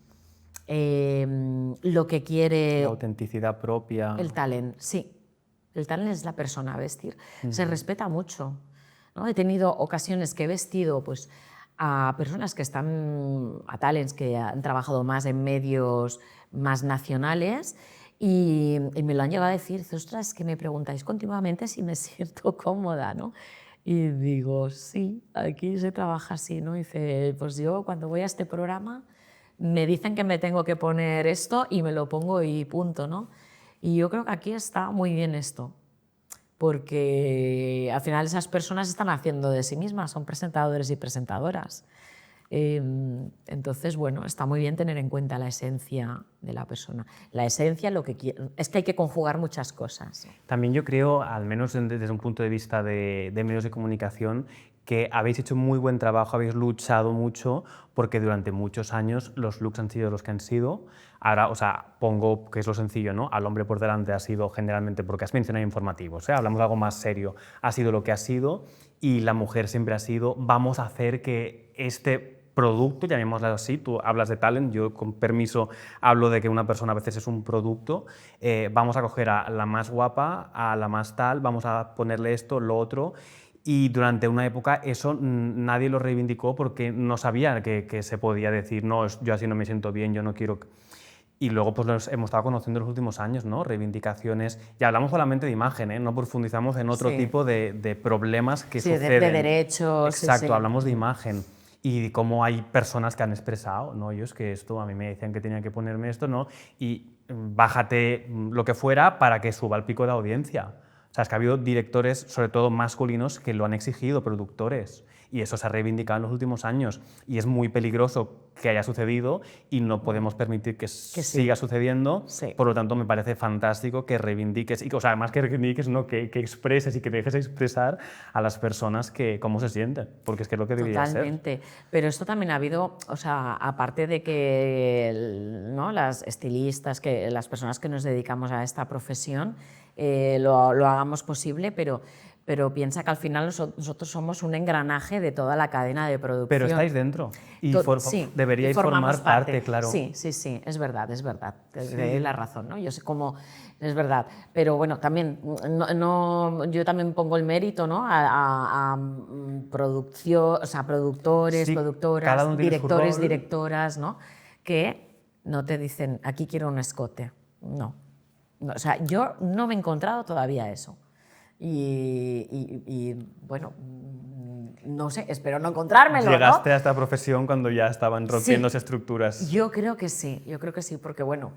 que quiere... La autenticidad propia. El talent, sí. El talent es la persona a vestir. Se respeta mucho, ¿no? He tenido ocasiones que he vestido pues, a personas que están, a talents que han trabajado más en medios más nacionales y me lo han llegado a decir, ostras, es que me preguntáis continuamente si me siento cómoda, ¿no? Y digo, sí, aquí se trabaja así, ¿no? Y dice, pues yo cuando voy a este programa me dicen que me tengo que poner esto y me lo pongo y punto, ¿no? Y yo creo que aquí está muy bien esto, porque al final esas personas están haciendo de sí mismas, son presentadores y presentadoras. Entonces, bueno, está muy bien tener en cuenta la esencia de la persona. La esencia, lo que es que hay que conjugar muchas cosas. También yo creo, al menos desde un punto de vista de medios de comunicación, que habéis hecho muy buen trabajo, habéis luchado mucho, porque durante muchos años los looks han sido los que han sido. Ahora, o sea, pongo que es lo sencillo, ¿no? Al hombre por delante ha sido generalmente, porque has mencionado informativos, ¿eh? Hablamos de algo más serio, ha sido lo que ha sido, y la mujer siempre ha sido, vamos a hacer que este producto, llamémoslo así, tú hablas de talent, yo con permiso hablo de que una persona a veces es un producto, vamos a coger a la más guapa, a la más tal, vamos a ponerle esto, lo otro, y durante una época eso nadie lo reivindicó porque no sabía que se podía decir, no, yo así no me siento bien, yo no quiero... Y luego pues los hemos estado conociendo en los últimos años, ¿no? Reivindicaciones. Y hablamos solamente de imagen, ¿eh? No profundizamos en otro Sí. tipo de problemas que Sí, suceden. de derechos. sí, Exacto, sí. hablamos de imagen. Y cómo hay personas que han expresado, ¿no? Ellos que esto, a mí me decían que tenía que ponerme esto, ¿no? Y bájate lo que fuera para que suba el pico de audiencia. O sea, es que ha habido directores, sobre todo masculinos, que lo han exigido, productores. Y eso se ha reivindicado en los últimos años. Y es muy peligroso que haya sucedido y no podemos permitir que sí. siga sucediendo. Sí. Por lo tanto, me parece fantástico que reivindiques, o sea, más que reivindiques, ¿no? que expreses y que dejes expresar a las personas que cómo se sienten. Porque es que es lo que debería ser. Totalmente. Pero esto también ha habido, o sea, aparte de que ¿no? las estilistas, que las personas que nos dedicamos a esta profesión, lo hagamos posible, pero piensa que al final nosotros somos un engranaje de toda la cadena de producción. Pero estáis dentro y Sí, deberíais formamos formar parte, claro. Sí, es verdad, te doy la razón, ¿no? Yo sé cómo, es verdad, pero bueno, también, yo también pongo el mérito, ¿no? a producción, o sea, productores, Sí, cada productoras, uno tiene su directores, rol. directoras, ¿no? Que no te dicen, aquí quiero un escote, no. O sea, yo no me he encontrado todavía eso. Y, bueno, no sé, espero no encontrármelo, Llegaste ¿no? a esta profesión cuando ya estaban rompiéndose estructuras. Yo creo que sí, porque bueno,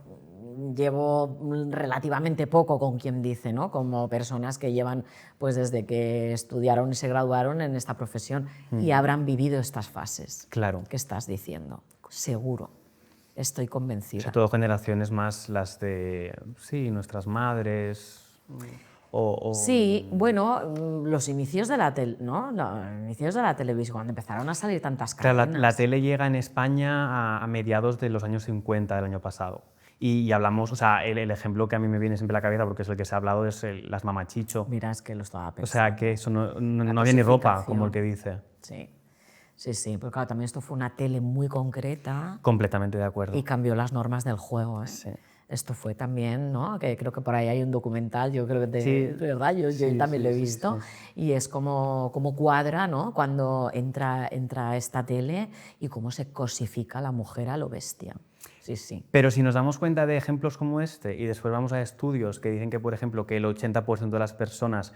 llevo relativamente poco con quien dice, ¿no? Como personas que llevan pues desde que estudiaron y se graduaron en esta profesión y habrán vivido estas fases. Claro. Que estás diciendo, seguro. Estoy convencida. Sobre todo generaciones más las de, sí, nuestras madres. Sí, bueno, los inicios de la ¿no? Los inicios de la televisión, cuando empezaron a salir tantas Claro, cadenas. la tele llega en España a mediados de los años 50 del año pasado. Y hablamos, o sea, el ejemplo que a mí me viene siempre a la cabeza, porque es el que se ha hablado, es las mamachicho. Mira, es que lo estaba pensando. O sea, que eso no La había ni ropa, cosificación. como el que dice. Sí, pero claro, también esto fue una tele muy concreta Completamente de acuerdo. y cambió las normas del juego, ¿eh? Sí. Esto fue también, ¿no? Que creo que por ahí hay un documental, yo creo que Sí. de verdad, yo también lo he visto, y es como cuadra, ¿no? Cuando entra esta tele y cómo se cosifica la mujer a lo bestia. Sí. Pero si nos damos cuenta de ejemplos como este y después vamos a estudios que dicen que, por ejemplo, que el 80% de las personas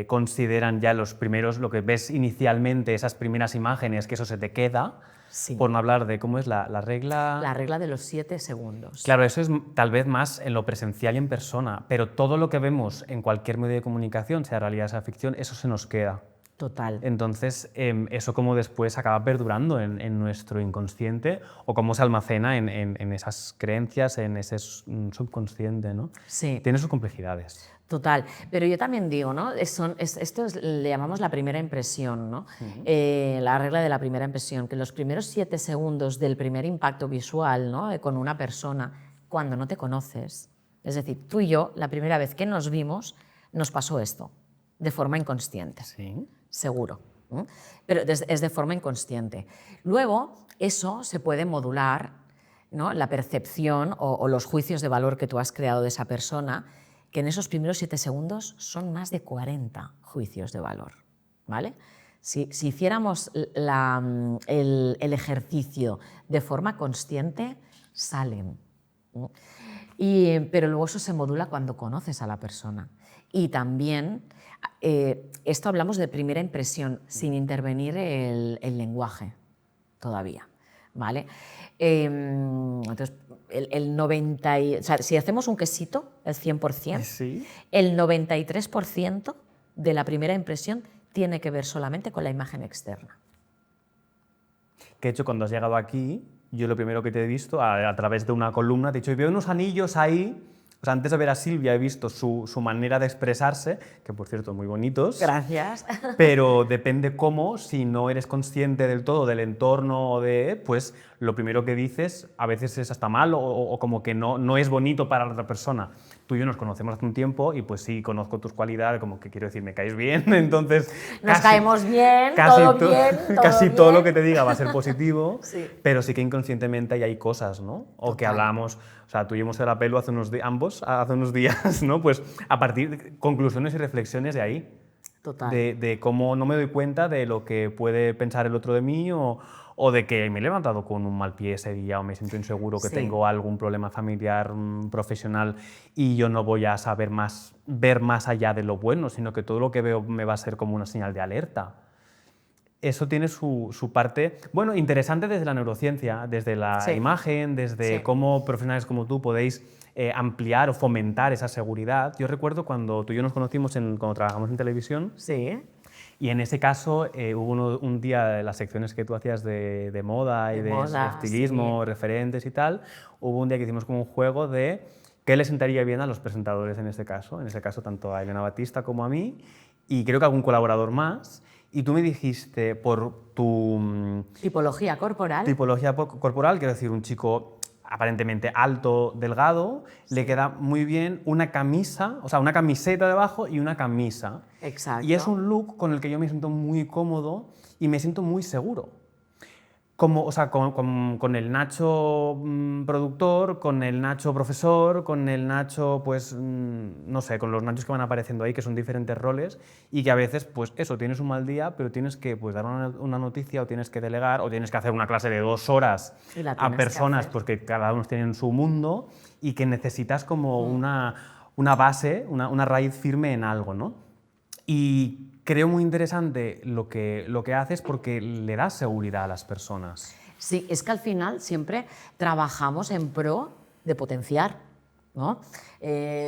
consideran ya los primeros, lo que ves inicialmente, esas primeras imágenes, que eso se te queda, Sí. por no hablar de cómo es la regla... La regla de los 7 segundos. Claro, eso es tal vez más en lo presencial y en persona, pero todo lo que vemos en cualquier medio de comunicación, sea realidad, sea ficción, eso se nos queda. Total. Entonces, eso como después acaba perdurando en nuestro inconsciente o cómo se almacena en esas creencias, en ese subconsciente, ¿no? Sí. Tiene sus complejidades. Total, pero yo también digo, ¿no? Le llamamos la primera impresión, ¿no? La regla de la primera impresión, que los primeros 7 segundos del primer impacto visual, ¿no? Con una persona, cuando no te conoces, es decir, tú y yo, la primera vez que nos vimos, nos pasó esto, de forma inconsciente, Sí. seguro, ¿no? Pero es de forma inconsciente. Luego, eso se puede modular, ¿no? La percepción o los juicios de valor que tú has creado de esa persona, que en esos primeros 7 segundos son más de 40 juicios de valor, ¿vale? Si hiciéramos el ejercicio de forma consciente, salen, ¿no? Pero luego eso se modula cuando conoces a la persona. Y también, esto hablamos de primera impresión, sin intervenir el lenguaje todavía, ¿vale? Entonces, o sea, si hacemos un quesito, el 100%, Sí. el 93% de la primera impresión tiene que ver solamente con la imagen externa. Que de hecho, cuando has llegado aquí, yo lo primero que te he visto, a través de una columna, te he dicho, veo unos anillos ahí. O sea, antes de ver a Silvia he visto su manera de expresarse, que por cierto, muy bonitos. Gracias. Pero depende cómo, si no eres consciente del todo del entorno, pues lo primero que dices a veces es hasta mal o como que no es bonito para la otra persona. Tú y yo nos conocemos hace un tiempo y pues sí, conozco tus cualidades, como que quiero decir, me caes bien, entonces... Nos caemos bien, casi todo bien, todo casi bien. todo lo que te diga va a ser positivo, Sí. pero sí que inconscientemente hay cosas, ¿no? O que Total. hablábamos, o sea, tú y yo hemos ido a la pelo hace unos días, ¿no? Pues a partir de conclusiones y reflexiones de ahí. Total. De cómo no me doy cuenta de lo que puede pensar el otro de mí o o de que me he levantado con un mal pie ese día o me siento inseguro, que Sí. tengo algún problema familiar, profesional y yo no voy a saber ver más allá de lo bueno, sino que todo lo que veo me va a ser como una señal de alerta. Eso tiene su parte, bueno, interesante desde la neurociencia, desde la Sí. imagen, desde Sí. cómo profesionales como tú podéis ampliar o fomentar esa seguridad. Yo recuerdo cuando tú y yo nos conocimos cuando trabajamos en televisión, Sí, y en ese caso hubo un día de las secciones que tú hacías de moda y de de moda, estilismo, sí. referentes y tal, hubo un día que hicimos como un juego de qué le sentaría bien a los presentadores en este caso tanto a Elena Batista como a mí, y creo que a algún colaborador más, y tú me dijiste por tu Tipología corporal. tipología corporal, quiero decir, un chico aparentemente alto, delgado, le Sí. queda muy bien una camisa, o sea, una camiseta debajo y una camisa. Exacto. Y es un look con el que yo me siento muy cómodo y me siento muy seguro. O sea, con el Nacho productor, con el Nacho profesor, con el Nacho, pues, no sé, con los Nachos que van apareciendo ahí, que son diferentes roles, y que a veces, pues eso, tienes un mal día, pero tienes que pues, dar una noticia, o tienes que delegar, o tienes que hacer una clase de 2 horas Y la a tienes que personas, hacer. porque cada uno tiene su mundo, y que necesitas como una base, una raíz firme en algo, ¿no? Y creo muy interesante lo que haces porque le das seguridad a las personas. Sí, es que al final siempre trabajamos en pro de potenciar, ¿no?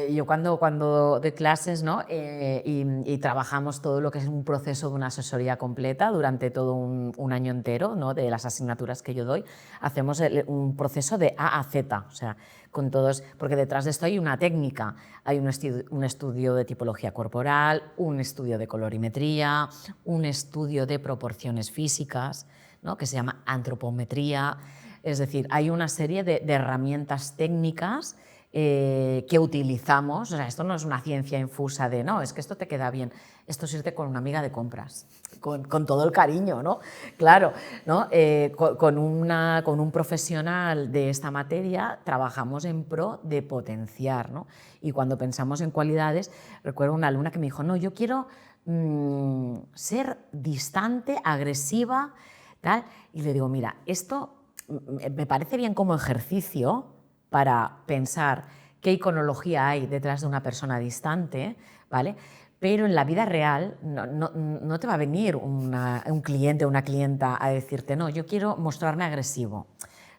Yo cuando doy clases, ¿no? Y trabajamos todo lo que es un proceso de una asesoría completa durante todo un año entero, ¿no? De las asignaturas que yo doy, hacemos un proceso de A a Z, o sea, con todos, porque detrás de esto hay una técnica, hay un estudio de tipología corporal, un estudio de colorimetría, un estudio de proporciones físicas, ¿no? Que se llama antropometría, es decir, hay una serie de herramientas técnicas que utilizamos, o sea, esto no es una ciencia infusa de, no, es que esto te queda bien, esto es irte con una amiga de compras, con todo el cariño, ¿no? Claro, ¿no? Con un profesional de esta materia trabajamos en pro de potenciar, ¿no? Y cuando pensamos en cualidades, recuerdo una alumna que me dijo, no, yo quiero ser distante, agresiva, tal, y le digo, mira, esto me parece bien como ejercicio para pensar qué iconología hay detrás de una persona distante, ¿vale? Pero en la vida real no te va a venir un cliente o una clienta a decirte, no, yo quiero mostrarme agresivo.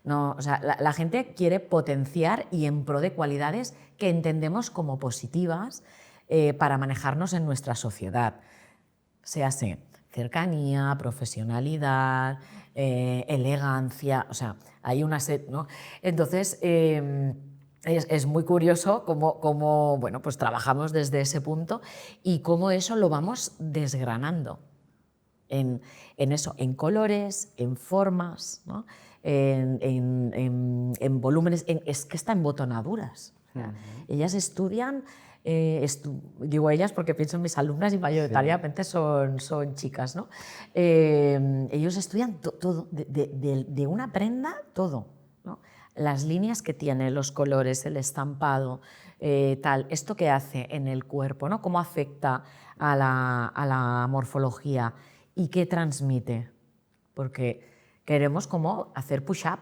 No, o sea, la gente quiere potenciar y en pro de cualidades que entendemos como positivas para manejarnos en nuestra sociedad. Séase cercanía, profesionalidad, elegancia, o sea, hay una serie, ¿no? Entonces, es muy curioso cómo bueno, pues trabajamos desde ese punto y cómo eso lo vamos desgranando en eso, en colores, en formas, ¿no? en volúmenes, es que está en botonaduras. O sea, ellas estudian, digo ellas porque pienso en mis alumnas y mayoritariamente son chicas, ¿no? Ellos estudian todo, de una prenda, todo, ¿no? Las líneas que tiene, los colores, el estampado, tal, esto que hace en el cuerpo, ¿no? Cómo afecta a la morfología y qué transmite, porque queremos como hacer push-up,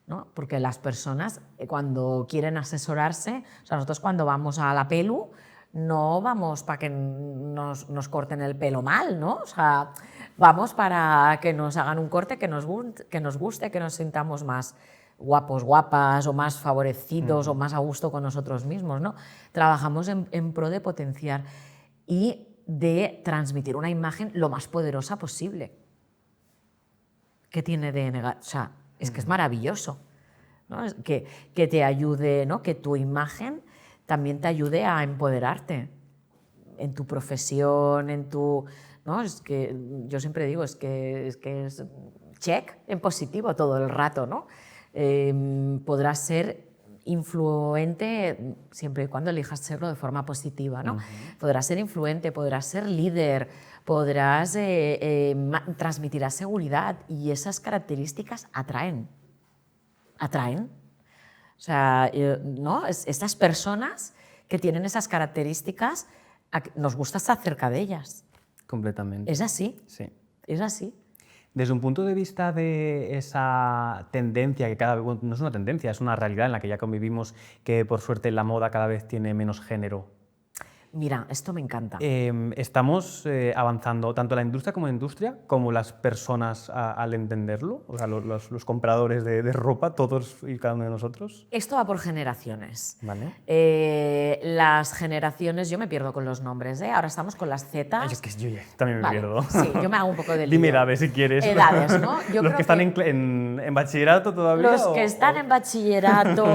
¿no? Porque las personas cuando quieren asesorarse, o sea, nosotros cuando vamos a la pelu no vamos para que nos corten el pelo mal, ¿no? O sea, vamos para que nos hagan un corte que nos guste, que nos sintamos más guapos, guapas o más favorecidos o más a gusto con nosotros mismos, ¿no? Trabajamos en pro de potenciar y de transmitir una imagen lo más poderosa posible. ¿Qué tiene de negativo? O sea, es que es maravilloso, ¿no? Que te ayude, ¿no? Que tu imagen también te ayude a empoderarte en tu profesión, en tu... ¿no? Es que yo siempre digo, es que es check en positivo todo el rato, ¿no? Podrás ser influente siempre y cuando elijas serlo de forma positiva, ¿no? Podrás ser influente, podrás ser líder, podrás transmitirás seguridad y esas características atraen. O sea, ¿no? Estas personas que tienen esas características, nos gusta estar cerca de ellas. Completamente. Es así. Sí. Es así. Desde un punto de vista de esa tendencia, que cada vez, bueno, no es una tendencia, es una realidad en la que ya convivimos, que por suerte la moda cada vez tiene menos género. Mira, esto me encanta. ¿Estamos avanzando tanto la industria como las personas al entenderlo? O sea, los compradores de ropa, todos y cada uno de nosotros. Esto va por generaciones. Vale. Las generaciones, yo me pierdo con los nombres, ¿eh? Ahora estamos con las Z. Ay, es que yo también me pierdo. Sí, yo me hago un poco de lío. Dime edades si quieres. Edades, ¿no? Yo los creo que están en bachillerato todavía. Los que están en bachillerato.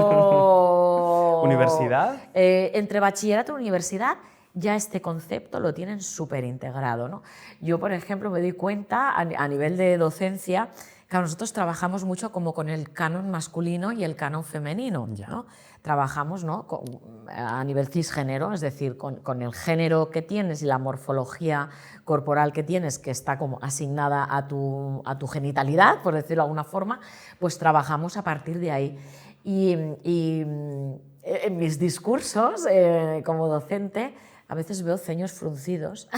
¿Universidad? Entre bachillerato y universidad, ya este concepto lo tienen súper integrado, ¿no? Yo, por ejemplo, me doy cuenta a nivel de docencia que nosotros trabajamos mucho como con el canon masculino y el canon femenino, ¿no? Trabajamos, ¿no?, a nivel cisgénero, es decir, con el género que tienes y la morfología corporal que tienes, que está como asignada a tu genitalidad, por decirlo de alguna forma, pues trabajamos a partir de ahí. Y en mis discursos como docente, a veces veo ceños fruncidos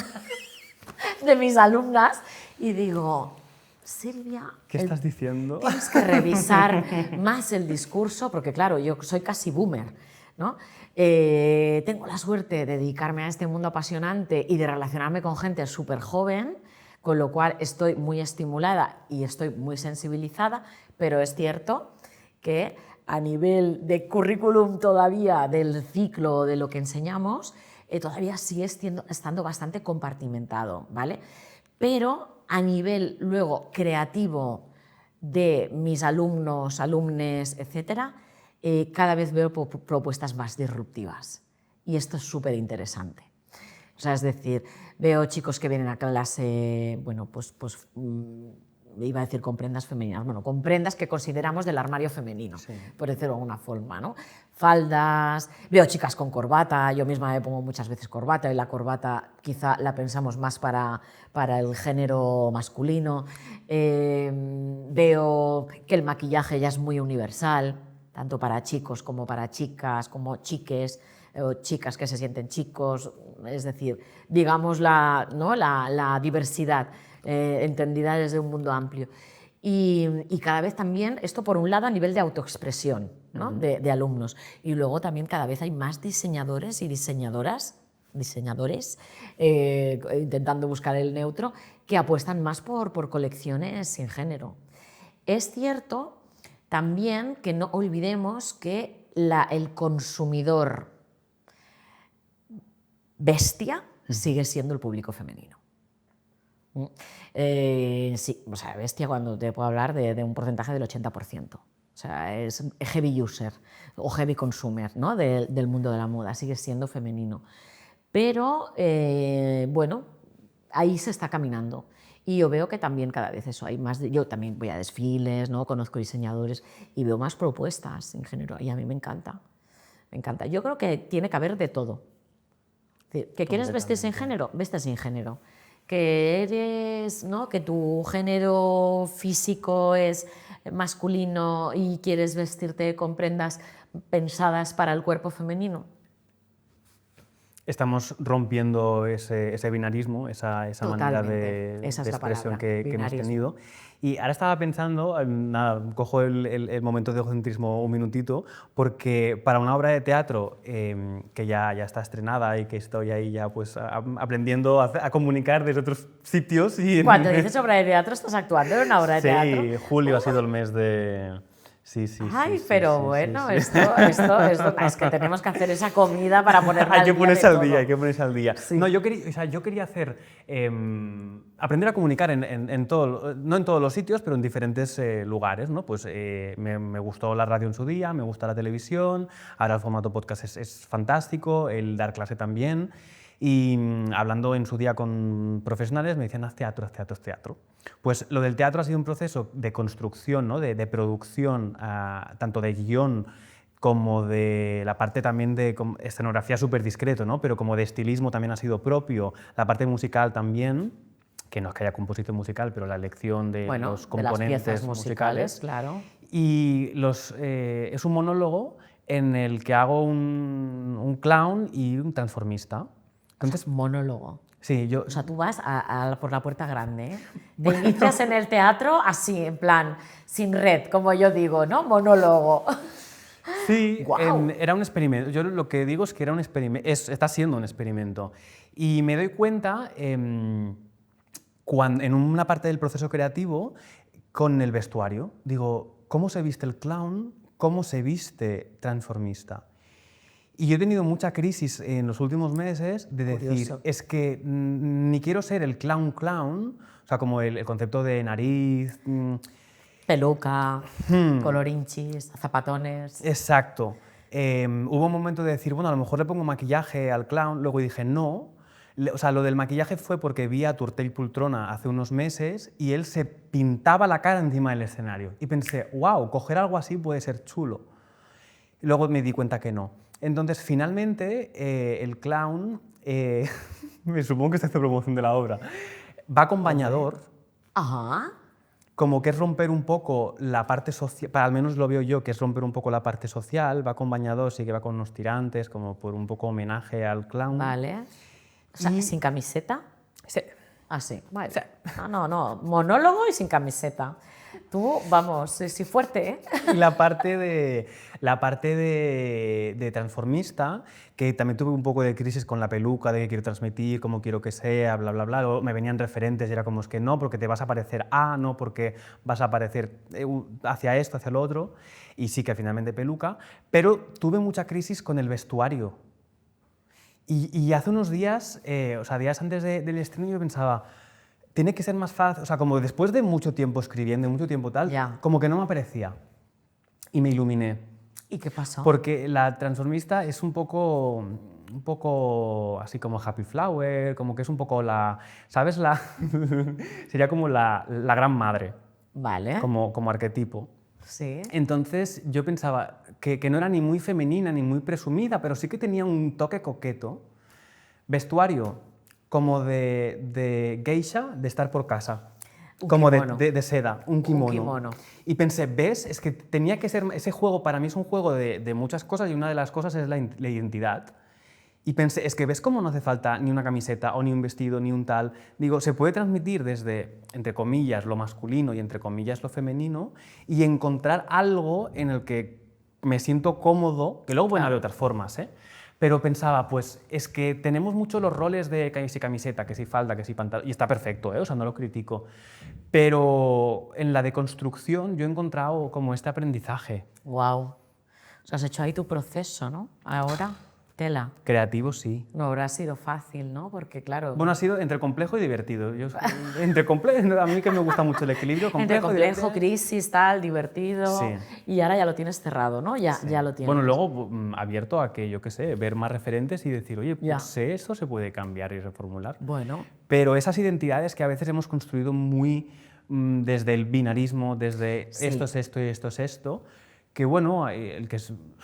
de mis alumnas y digo, Silvia, ¿qué estás diciendo? Tienes que revisar más el discurso, porque claro, yo soy casi boomer, ¿no? Tengo la suerte de dedicarme a este mundo apasionante y de relacionarme con gente súper joven, con lo cual estoy muy estimulada y estoy muy sensibilizada, pero es cierto que a nivel de currículum todavía del ciclo de lo que enseñamos, todavía sigue estando bastante compartimentado, ¿vale? Pero a nivel luego creativo de mis alumnos, alumnes, etcétera, cada vez veo propuestas más disruptivas y esto es súper interesante. O sea, es decir, veo chicos que vienen a clase, bueno, pues iba a decir con prendas femeninas, bueno, con prendas que consideramos del armario femenino, sí, por decirlo de alguna forma, ¿no? Faldas, veo chicas con corbata, yo misma me pongo muchas veces corbata y la corbata quizá la pensamos más para el género masculino. Veo que el maquillaje ya es muy universal, tanto para chicos como para chicas, como chiques, o chicas que se sienten chicos, es decir, digamos la diversidad entendida desde un mundo amplio. Y cada vez también, esto por un lado a nivel de autoexpresión, ¿no? de alumnos, y luego también cada vez hay más diseñadores y diseñadores, intentando buscar el neutro, que apuestan más por colecciones sin género. Es cierto también que no olvidemos que el consumidor bestia sigue siendo el público femenino. Sí, o sea, bestia cuando te puedo hablar de un porcentaje del 80%. O sea, es heavy user o heavy consumer, ¿no? del mundo de la moda, sigue siendo femenino. Pero, bueno, ahí se está caminando. Y yo veo que también cada vez eso hay más. Yo también voy a desfiles, ¿no? Conozco diseñadores y veo más propuestas en género y a mí me encanta. Me encanta. Yo creo que tiene que haber de todo. ¿Que quieres vestir sin género? Veste sin género. Que eres, ¿no? Que tu género físico es masculino y quieres vestirte con prendas pensadas para el cuerpo femenino. Estamos rompiendo ese binarismo, esa manera de expresión que hemos tenido. Y ahora estaba pensando, nada, cojo el momento de egocentrismo un minutito, porque para una obra de teatro que ya está estrenada y que estoy ahí ya pues aprendiendo a comunicar desde otros sitios. Cuando dices obra de teatro, ¿estás actuando en una obra de teatro? Sí, julio ha sido el mes de... Sí, Ay, pero bueno, esto es que tenemos que hacer esa comida para ponerla al día. Hay que ponerse al día. Sí. No, yo quería hacer, aprender a comunicar no en todos los sitios, pero en diferentes lugares, ¿no? Pues me gustó la radio en su día, me gusta la televisión, ahora el formato podcast es fantástico, el dar clase también. Y hablando en su día con profesionales me decían, haz teatro, haz teatro, haz teatro. Pues lo del teatro ha sido un proceso de construcción, ¿no? de producción, tanto de guión como de la parte también de escenografía súper discreto, ¿no? Pero como de estilismo también ha sido propio, la parte musical también, que no es que haya composición musical, pero la elección de los componentes de las piezas musicales, claro. Y es un monólogo en el que hago un clown y un transformista. Entonces, monólogo. Sí, yo... O sea, tú vas por la puerta grande, ¿eh? Te inicias en el teatro así, en plan, sin red, como yo digo, ¿no? Monólogo. Sí, ¡Guau! era un experimento. Yo lo que digo es que era un experimento, está siendo un experimento. Y me doy cuenta en una parte del proceso creativo con el vestuario. Digo, ¿cómo se viste el clown? ¿Cómo se viste transformista? Y yo he tenido mucha crisis en los últimos meses de decir, Curioso. es que ni quiero ser el clown, o sea, como el concepto de nariz. Peluca, colorinchis, zapatones. Exacto. Hubo un momento de decir, bueno, a lo mejor le pongo maquillaje al clown, luego dije, no. O sea, lo del maquillaje fue porque vi a Turtel Poltrona hace unos meses y él se pintaba la cara encima del escenario. Y pensé, wow, coger algo así puede ser chulo. Y luego me di cuenta que no. Entonces, finalmente, el clown, me supongo que se hace promoción de la obra, va con bañador, Ajá. como que es romper un poco la parte social, al menos lo veo yo, que es romper un poco la parte social, va con bañador, sí que va con unos tirantes, como por un poco homenaje al clown. Vale. O sea, Y- ¿sin camiseta? Sí. Ah, sí. Vale. No. Monólogo y sin camiseta. Tú, vamos, sí, fuerte, ¿eh? Y la parte de transformista, que también tuve un poco de crisis con la peluca, de qué quiero transmitir, cómo quiero que sea, bla, bla, bla. Luego me venían referentes y era como, es que no, porque te vas a parecer a, no, porque vas a parecer hacia esto, hacia lo otro. Y sí que finalmente peluca. Pero tuve mucha crisis con el vestuario. Y hace unos días, o sea, días antes del estreno, yo pensaba, tiene que ser más fácil, o sea, como después de mucho tiempo escribiendo, mucho tiempo tal, Ya. como que no me aparecía. Y me iluminé. ¿Y qué pasó? Porque la transformista es un poco así como Happy Flower, como que es un poco la, ¿sabes? Sería como la gran madre, Vale. como arquetipo. Sí. Entonces yo pensaba que no era ni muy femenina ni muy presumida, pero sí que tenía un toque coqueto. Vestuario, como de geisha, de estar por casa. Un Como kimono. de seda, un kimono. kimono. Y pensé, ¿ves? Es que tenía que ser... Ese juego para mí es un juego de muchas cosas y una de las cosas es la identidad. Y pensé, es que ves cómo no hace falta ni una camiseta o ni un vestido ni un tal. Digo, se puede transmitir desde, entre comillas, lo masculino y entre comillas lo femenino y encontrar algo en el que me siento cómodo, que luego pueden haber otras formas, ¿eh? Pero pensaba, pues es que tenemos mucho los roles de que si camiseta, que si falda, que si pantalón, y está perfecto, ¿eh? O sea, no lo critico. Pero en la deconstrucción yo he encontrado como este aprendizaje. Wow. O sea, has hecho ahí tu proceso, ¿no? Ahora, tela. Creativo, sí. No habrá sido fácil, ¿no? Porque, claro, Bueno, ha sido entre complejo y divertido. Entre complejo, a mí que me gusta mucho el equilibrio, entre complejo, complejo, divertido. crisis, tal, divertido. Sí. Y ahora ya lo tienes cerrado, ¿no? Ya lo tienes. Bueno, luego abierto a que, yo qué sé, ver más referentes y decir, oye, Ya. pues esto se puede cambiar y reformular. Bueno, Pero esas identidades que a veces hemos construido muy desde el binarismo, desde Sí. esto es esto y esto es esto, que bueno,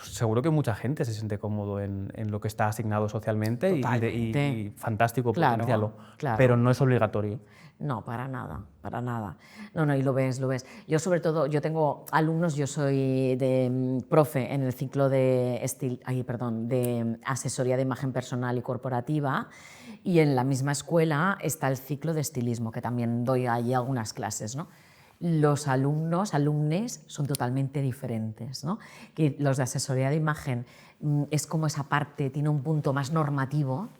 seguro que mucha gente se siente cómodo en lo que está asignado socialmente Totalmente. y fantástico, Claro, potencialo, claro. pero no es obligatorio. no, para nada, para nada. No, y lo ves, lo ves. Yo sobre todo, yo tengo alumnos, yo soy profe en el ciclo de, de asesoría de imagen personal y corporativa y en la misma escuela está el ciclo de estilismo, que también doy ahí algunas clases, ¿no? Los alumnes son totalmente diferentes, ¿no? Que los de asesoría de imagen es como esa parte, tiene un punto más normativo,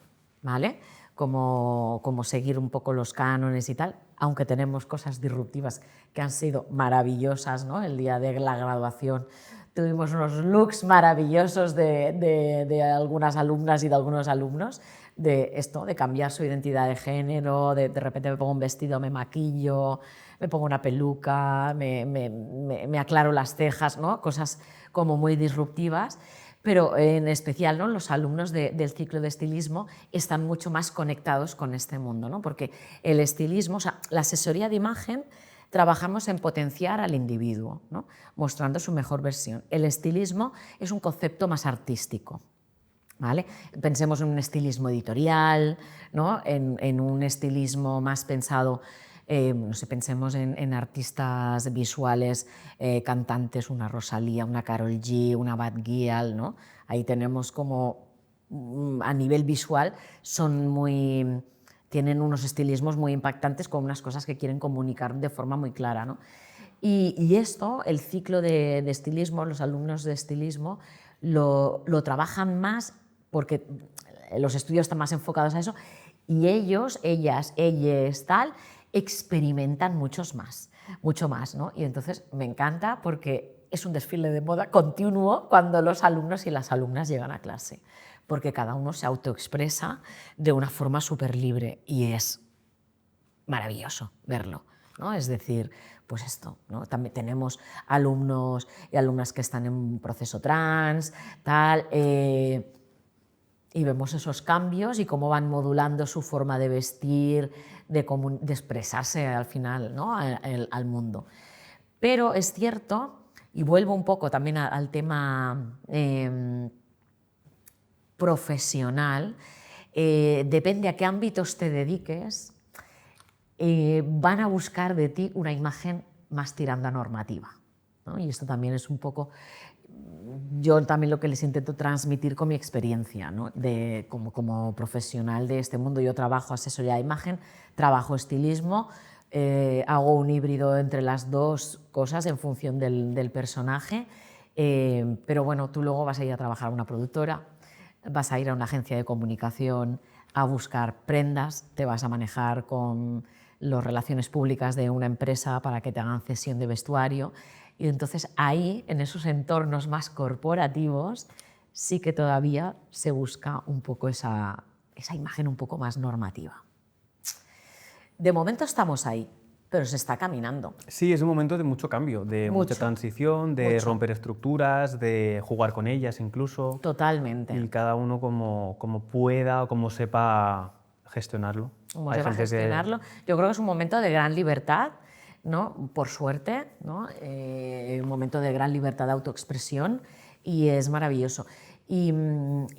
¿vale? Como seguir un poco los cánones y tal, aunque tenemos cosas disruptivas que han sido maravillosas, ¿no? El día de la graduación tuvimos unos looks maravillosos de algunas alumnas y de algunos alumnos, de esto, de cambiar su identidad de género, de repente me pongo un vestido, me maquillo, me pongo una peluca, me aclaro las cejas, ¿no? Cosas como muy disruptivas. Pero en especial, ¿no? Los alumnos del ciclo de estilismo están mucho más conectados con este mundo, ¿no? Porque el estilismo, o sea, la asesoría de imagen, trabajamos en potenciar al individuo, ¿no? Mostrando su mejor versión. El estilismo es un concepto más artístico, ¿vale? Pensemos en un estilismo editorial, ¿no? En un estilismo más pensado, no sé, pensemos en artistas visuales, cantantes, una Rosalía, una Karol G, una Bad Gyal, ¿no? Ahí tenemos como, a nivel visual, son muy tienen unos estilismos muy impactantes con unas cosas que quieren comunicar de forma muy clara, ¿no? Y esto, el ciclo de estilismo, los alumnos de estilismo lo trabajan más porque los estudios están más enfocados a eso y ellos, ellas, ellas, tal, experimentan mucho más, ¿no? Y entonces me encanta porque es un desfile de moda continuo cuando los alumnos y las alumnas llegan a clase, porque cada uno se autoexpresa de una forma súper libre y es maravilloso verlo, ¿no? Es decir, pues esto, ¿no? También tenemos alumnos y alumnas que están en un proceso trans, tal, y vemos esos cambios y cómo van modulando su forma de vestir, de expresarse al final, ¿no? al mundo. Pero es cierto, y vuelvo un poco también al tema profesional, depende a qué ámbitos te dediques, van a buscar de ti una imagen más tirando a normativa, ¿no? Y esto también es un poco, yo también lo que les intento transmitir con mi experiencia, ¿no? Como profesional de este mundo. Yo trabajo asesoría de imagen, trabajo estilismo, hago un híbrido entre las dos cosas en función del personaje, pero bueno, tú luego vas a ir a trabajar a una productora, vas a ir a una agencia de comunicación a buscar prendas, te vas a manejar con las relaciones públicas de una empresa para que te hagan cesión de vestuario. Y entonces ahí, en esos entornos más corporativos, sí que todavía se busca un poco esa imagen un poco más normativa. De momento estamos ahí, pero se está caminando. Sí, es un momento de mucho cambio, de mucha transición, de romper estructuras, de jugar con ellas incluso. Totalmente. Y cada uno como pueda o como sepa gestionarlo. Como sepa gestionarlo. Yo creo que es un momento de gran libertad, ¿no? Por suerte, ¿no? Un momento de gran libertad de autoexpresión y es maravilloso. Y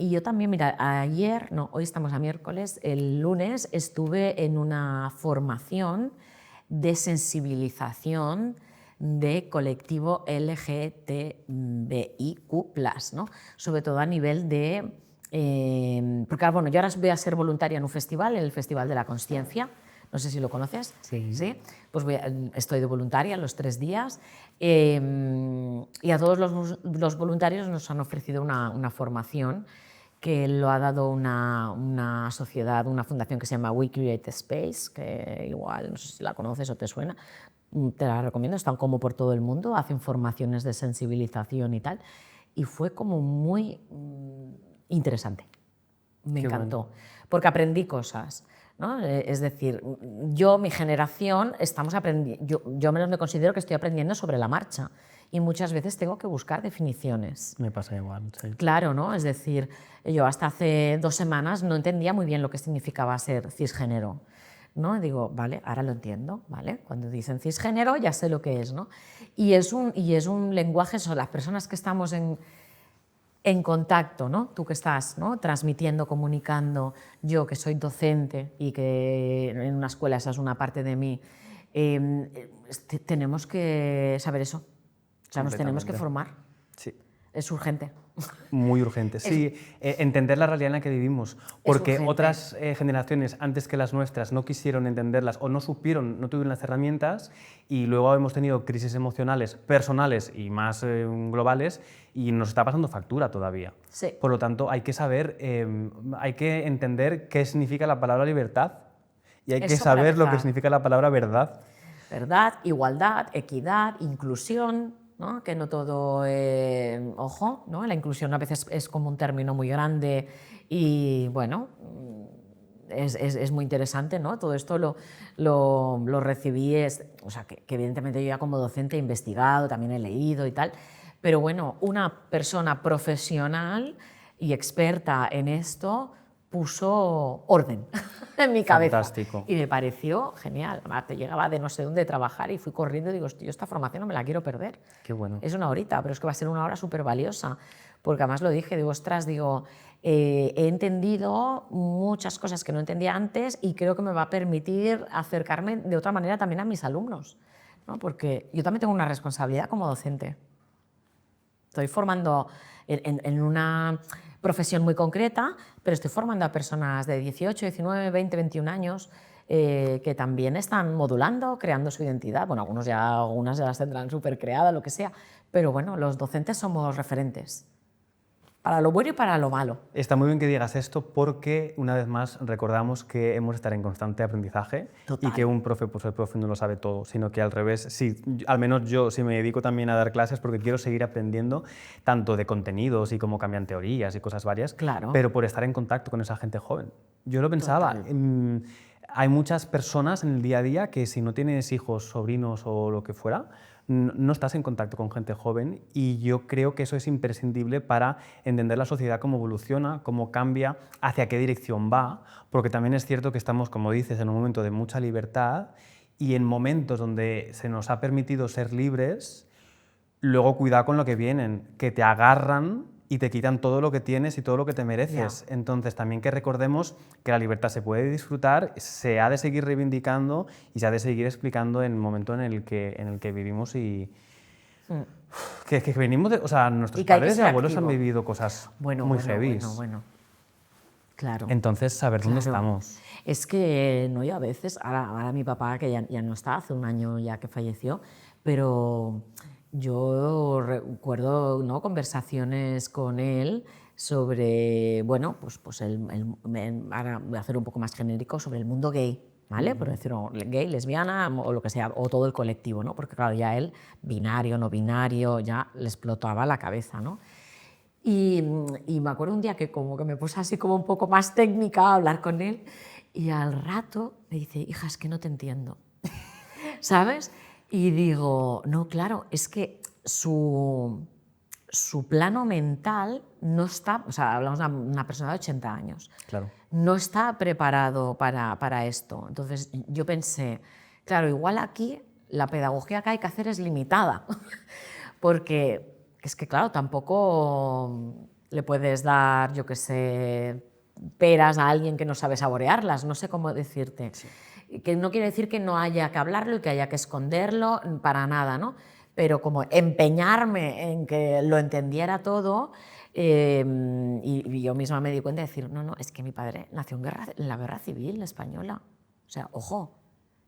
yo también, mira, hoy estamos a miércoles, el lunes estuve en una formación de sensibilización de colectivo LGTBIQ+, ¿no? Sobre todo a nivel de... porque bueno, yo ahora voy a ser voluntaria en un festival, el Festival de la Consciencia, no sé si lo conoces. Sí. ¿Sí? Pues estoy de voluntaria los 3 días y a todos los voluntarios nos han ofrecido una formación que lo ha dado una sociedad, una fundación que se llama We Create Space, que igual no sé si la conoces o te suena, te la recomiendo, están como por todo el mundo, hacen formaciones de sensibilización y tal, y fue como muy interesante, me encantó, porque aprendí cosas, ¿no? Es decir, mi generación, estamos aprendiendo, yo me considero que estoy aprendiendo sobre la marcha y muchas veces tengo que buscar definiciones. Me pasa igual, sí. Claro, ¿no? Es decir, yo hasta hace 2 semanas no entendía muy bien lo que significaba ser cisgénero, ¿no? Y digo, vale, ahora lo entiendo, ¿vale? Cuando dicen cisgénero ya sé lo que es, ¿no? Y es un lenguaje, son las personas que estamos en contacto, ¿no? Tú que estás, ¿no? Transmitiendo, comunicando, yo que soy docente y que en una escuela esa es una parte de mí, tenemos que saber eso, o sea, nos tenemos que formar. Sí. Es urgente. Muy urgente, sí. Entender la realidad en la que vivimos, porque urgente. otras generaciones antes que las nuestras no quisieron entenderlas o no supieron, no tuvieron las herramientas y luego hemos tenido crisis emocionales personales y más globales y nos está pasando factura todavía. Sí. Por lo tanto, hay que saber, hay que entender qué significa la palabra libertad y hay que Eso para saber lo que empezar. significa la palabra verdad. Verdad, igualdad, equidad, inclusión, ¿no? Que no todo, ojo, ¿no? La inclusión a veces es como un término muy grande y bueno, es muy interesante, ¿no? Todo esto lo recibí, o sea, que evidentemente yo ya como docente he investigado, también he leído y tal, pero bueno, una persona profesional y experta en esto puso orden en mi cabeza. Fantástico. Y me pareció genial. Además, te llegaba de no sé dónde trabajar y fui corriendo y digo, hostia, esta formación no me la quiero perder. Qué bueno. Es una horita, pero es que va a ser una hora súper valiosa. Porque además lo dije, digo, ostras, digo, he entendido muchas cosas que no entendía antes y creo que me va a permitir acercarme de otra manera también a mis alumnos, ¿no? Porque yo también tengo una responsabilidad como docente. Estoy formando en una... profesión muy concreta, pero estoy formando a personas de 18, 19, 20, 21 años que también están modulando, creando su identidad. Bueno, algunas ya las tendrán súper creadas, lo que sea, pero bueno, los docentes somos referentes. Para lo bueno y para lo malo. Está muy bien que digas esto porque, una vez más, recordamos que hemos de estar en constante aprendizaje. Total. Y que un profe, pues el profe no lo sabe todo, sino que al revés, sí, al menos yo sí me dedico también a dar clases porque quiero seguir aprendiendo tanto de contenidos y cómo cambian teorías y cosas varias, Claro. pero por estar en contacto con esa gente joven. Yo lo pensaba, hay muchas personas en el día a día que si no tienes hijos, sobrinos o lo que fuera, no estás en contacto con gente joven y yo creo que eso es imprescindible para entender la sociedad, cómo evoluciona, cómo cambia, hacia qué dirección va, porque también es cierto que estamos, como dices, en un momento de mucha libertad y en momentos donde se nos ha permitido ser libres, luego cuidado con lo que vienen, que te agarran y te quitan todo lo que tienes y todo lo que te mereces. Ya. Entonces, también que recordemos que la libertad se puede disfrutar, se ha de seguir reivindicando y se ha de seguir explicando en el momento en el que vivimos y... Que venimos de... O sea, nuestros Y que hay que padres y ser abuelos activo. han vivido cosas muy heavies. Bueno. Claro. Entonces, saber dónde Claro. estamos. Es que, no, yo a veces, ahora mi papá, que ya no está, hace un año ya que falleció, pero yo recuerdo, ¿no?, conversaciones con él sobre, bueno, pues ahora voy a hacer un poco más genérico, sobre el mundo gay, ¿vale? Por decirlo, gay, lesbiana o lo que sea, o todo el colectivo, ¿no? Porque claro, ya él, binario, no binario, ya le explotaba la cabeza, ¿no? Y me acuerdo un día que como que me puse así como un poco más técnica a hablar con él y al rato me dice, hija, es que no te entiendo, ¿sabes? Y digo, no, claro, es que su plano mental no está, o sea, hablamos de una persona de 80 años, Claro. no está preparado para esto. Entonces yo pensé, claro, igual aquí la pedagogía que hay que hacer es limitada, porque es que, claro, tampoco le puedes dar, yo qué sé, peras a alguien que no sabe saborearlas, no sé cómo decirte. Sí. Que no quiere decir que no haya que hablarlo y que haya que esconderlo, para nada, ¿no? Pero como empeñarme en que lo entendiera todo, y yo misma me di cuenta de decir, no, es que mi padre nació en la guerra civil española. O sea, ojo,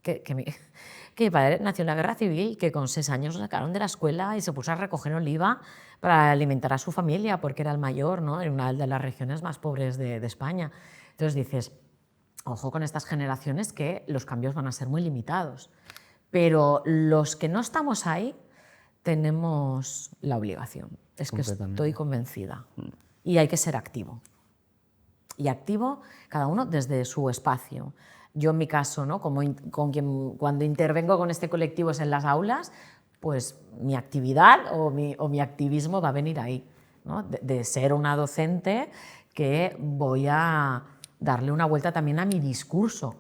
que mi padre nació en la guerra civil, que con 6 años lo sacaron de la escuela y se puso a recoger oliva para alimentar a su familia, porque era el mayor, ¿no?, en una de las regiones más pobres de España. Entonces dices, ojo con estas generaciones que los cambios van a ser muy limitados. Pero los que no estamos ahí tenemos la obligación. Es que estoy convencida. Y hay que ser activo. Y activo cada uno desde su espacio. Yo en mi caso, ¿no?, cuando intervengo con este colectivo es en las aulas, pues mi actividad o mi activismo va a venir ahí, ¿no? De ser una docente que voy a darle una vuelta también a mi discurso,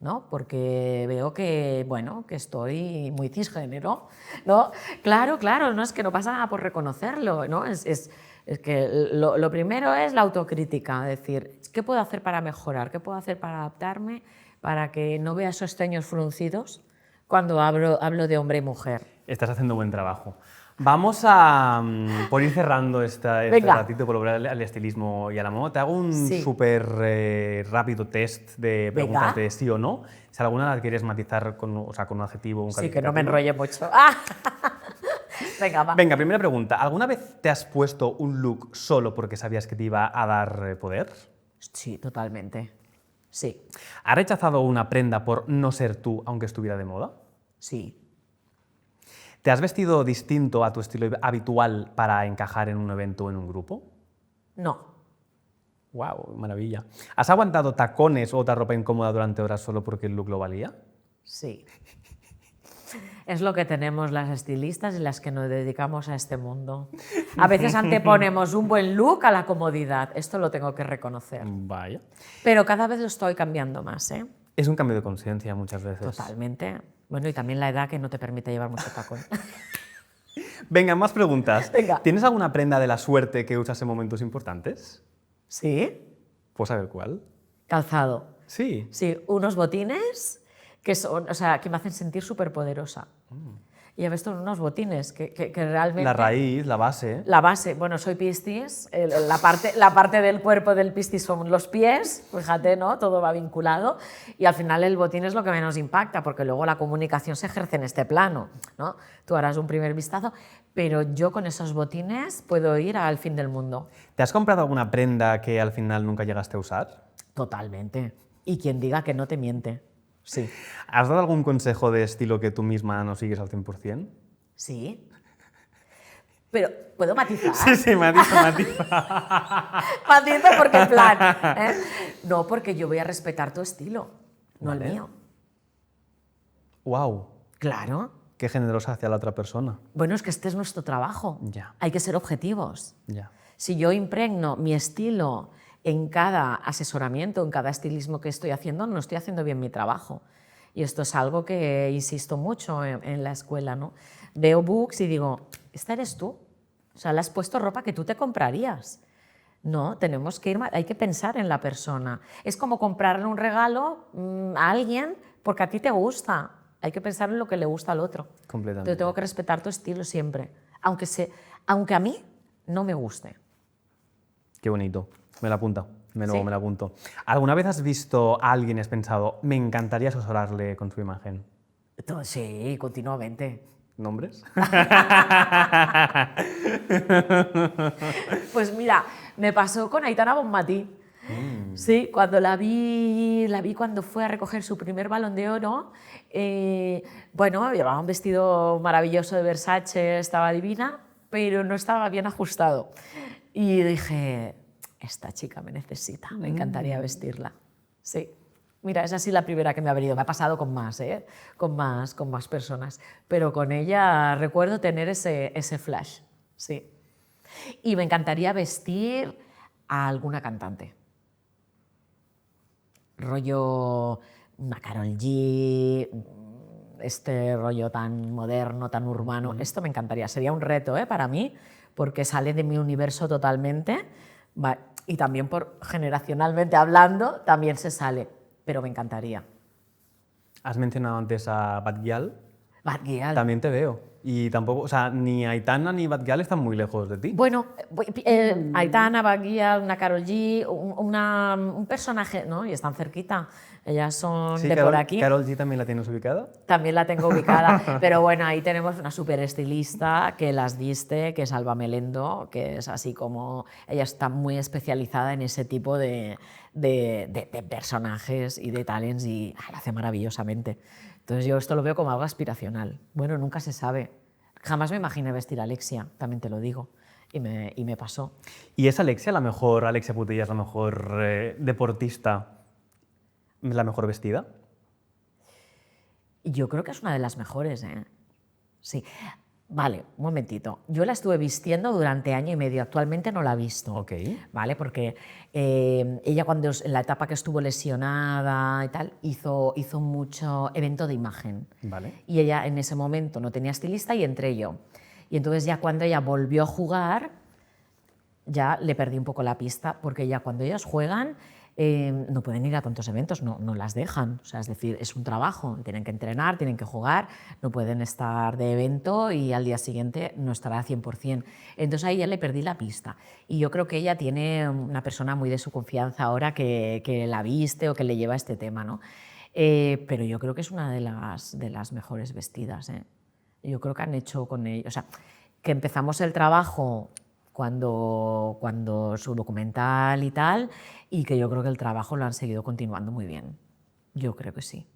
¿no? Porque veo que, bueno, que estoy muy cisgénero, ¿no? Claro, no es que no pasa nada por reconocerlo, ¿no? Es que lo primero es la autocrítica, decir, ¿qué puedo hacer para mejorar? ¿Qué puedo hacer para adaptarme? Para que no vea esos ceños fruncidos cuando hablo de hombre y mujer. Estás haciendo buen trabajo. Vamos a, por ir cerrando este ratito, por volver al estilismo y a la moda, te hago un súper rápido test de preguntarte de sí o no. Si alguna la quieres matizar con un adjetivo o un calificativo. Sí, que no me enrolle mucho. Venga, va. Venga, primera pregunta. ¿Alguna vez te has puesto un look solo porque sabías que te iba a dar poder? Sí, totalmente. Sí. ¿Has rechazado una prenda por no ser tú, aunque estuviera de moda? Sí. ¿Te has vestido distinto a tu estilo habitual para encajar en un evento o en un grupo? No. ¡Wow! Maravilla. ¿Has aguantado tacones o otra ropa incómoda durante horas solo porque el look lo valía? Sí. Es lo que tenemos las estilistas y las que nos dedicamos a este mundo. A veces anteponemos un buen look a la comodidad. Esto lo tengo que reconocer. Vaya. Pero cada vez lo estoy cambiando más, ¿eh? Es un cambio de conciencia muchas veces. Totalmente. Bueno, y también la edad que no te permite llevar mucho tacón. Venga, más preguntas. Venga. ¿Tienes alguna prenda de la suerte que usas en momentos importantes? ¿Sí? ¿Puedo saber cuál? Calzado. Sí. Sí, unos botines que son, o sea, que me hacen sentir súper poderosa. y ya ves tú unos botines que realmente... La raíz, la base. La base, bueno, soy Piscis, la parte del cuerpo del Piscis son los pies, fíjate, ¿no? Todo va vinculado y al final el botín es lo que menos impacta porque luego la comunicación se ejerce en este plano, ¿no? Tú harás un primer vistazo, pero yo con esos botines puedo ir al fin del mundo. ¿Te has comprado alguna prenda que al final nunca llegaste a usar? Totalmente. Y quien diga que no te miente. Sí. ¿Has dado algún consejo de estilo que tú misma no sigues al 100%? Sí. Pero, ¿puedo matizar? Sí, matiza. Matizo porque en plan... No, porque yo voy a respetar tu estilo, no Vale. el mío. ¡Wow! Claro. Qué generosa hacia la otra persona. Bueno, es que este es nuestro trabajo. Ya. Hay que ser objetivos. Ya. Si yo impregno mi estilo en cada asesoramiento, en cada estilismo que estoy haciendo, no estoy haciendo bien mi trabajo. Y esto es algo que insisto mucho en la escuela, ¿no? Veo books y digo, ¿esta eres tú? O sea, le has puesto ropa que tú te comprarías. No, tenemos que ir, hay que pensar en la persona. Es como comprarle un regalo a alguien porque a ti te gusta. Hay que pensar en lo que le gusta al otro. Completamente. Yo tengo que respetar tu estilo siempre, aunque a mí no me guste. Qué bonito. Me la apunta. Me ¿Sí? lo apunto. ¿Alguna vez has visto a alguien y has pensado, me encantaría asesorarle con su imagen? Sí, continuamente. ¿Nombres? Pues mira, me pasó con Aitana Bonmatí. Sí, cuando la vi cuando fue a recoger su primer Balón de Oro. Bueno, llevaba un vestido maravilloso de Versace, estaba divina, pero no estaba bien ajustado. Y dije, esta chica me necesita, me encantaría vestirla. Sí. Mira, es así la primera que me ha venido. Me ha pasado con más, con más personas. Pero con ella recuerdo tener ese flash, sí. Y me encantaría vestir a alguna cantante. Rollo una Karol G, este rollo tan moderno, tan urbano. Esto me encantaría. Sería un reto para mí, porque sale de mi universo totalmente. Y también generacionalmente hablando, también se sale. Pero me encantaría. Has mencionado antes a Bad Gyal. Bad Gyal. También te veo. Y tampoco, o sea, ni Aitana ni Bad Gyal están muy lejos de ti. Bueno, Aitana, Bad Gyal, una Karol G, un personaje, ¿no? Y están cerquita. Ellas son Sí, de por aquí. ¿Karol G también la tienes ubicada? También la tengo ubicada. Pero bueno, ahí tenemos una súper estilista que las viste, que es Alba Melendo, que es así como... Ella está muy especializada en ese tipo de personajes y de talents y lo hace maravillosamente. Entonces yo esto lo veo como algo aspiracional. Bueno, nunca se sabe. Jamás me imaginé vestir a Alexia, también te lo digo. Y me pasó. ¿Y es Alexia la mejor, Alexia Putellas, la mejor deportista, la mejor vestida? Yo creo que es una de las mejores, ¿eh? Sí. Vale, un momentito. Yo la estuve vistiendo durante año y medio. Actualmente no la he visto. Ok. ¿Vale? Porque ella cuando en la etapa que estuvo lesionada y tal, hizo mucho evento de imagen. Vale. Y ella en ese momento no tenía estilista y entré yo. Y entonces ya cuando ella volvió a jugar, ya le perdí un poco la pista, porque ya cuando ellas juegan no pueden ir a tantos eventos, no las dejan. O sea, es decir, es un trabajo, tienen que entrenar, tienen que jugar, no pueden estar de evento y al día siguiente no estará a 100%. Entonces ahí ya le perdí la pista. Y yo creo que ella tiene una persona muy de su confianza ahora que la viste o que le lleva este tema, ¿no? Pero yo creo que es una de las mejores vestidas, ¿eh? Yo creo que han hecho con ella, o sea, que empezamos el trabajo cuando su documental y tal, y que yo creo que el trabajo lo han seguido continuando muy bien. Yo creo que sí.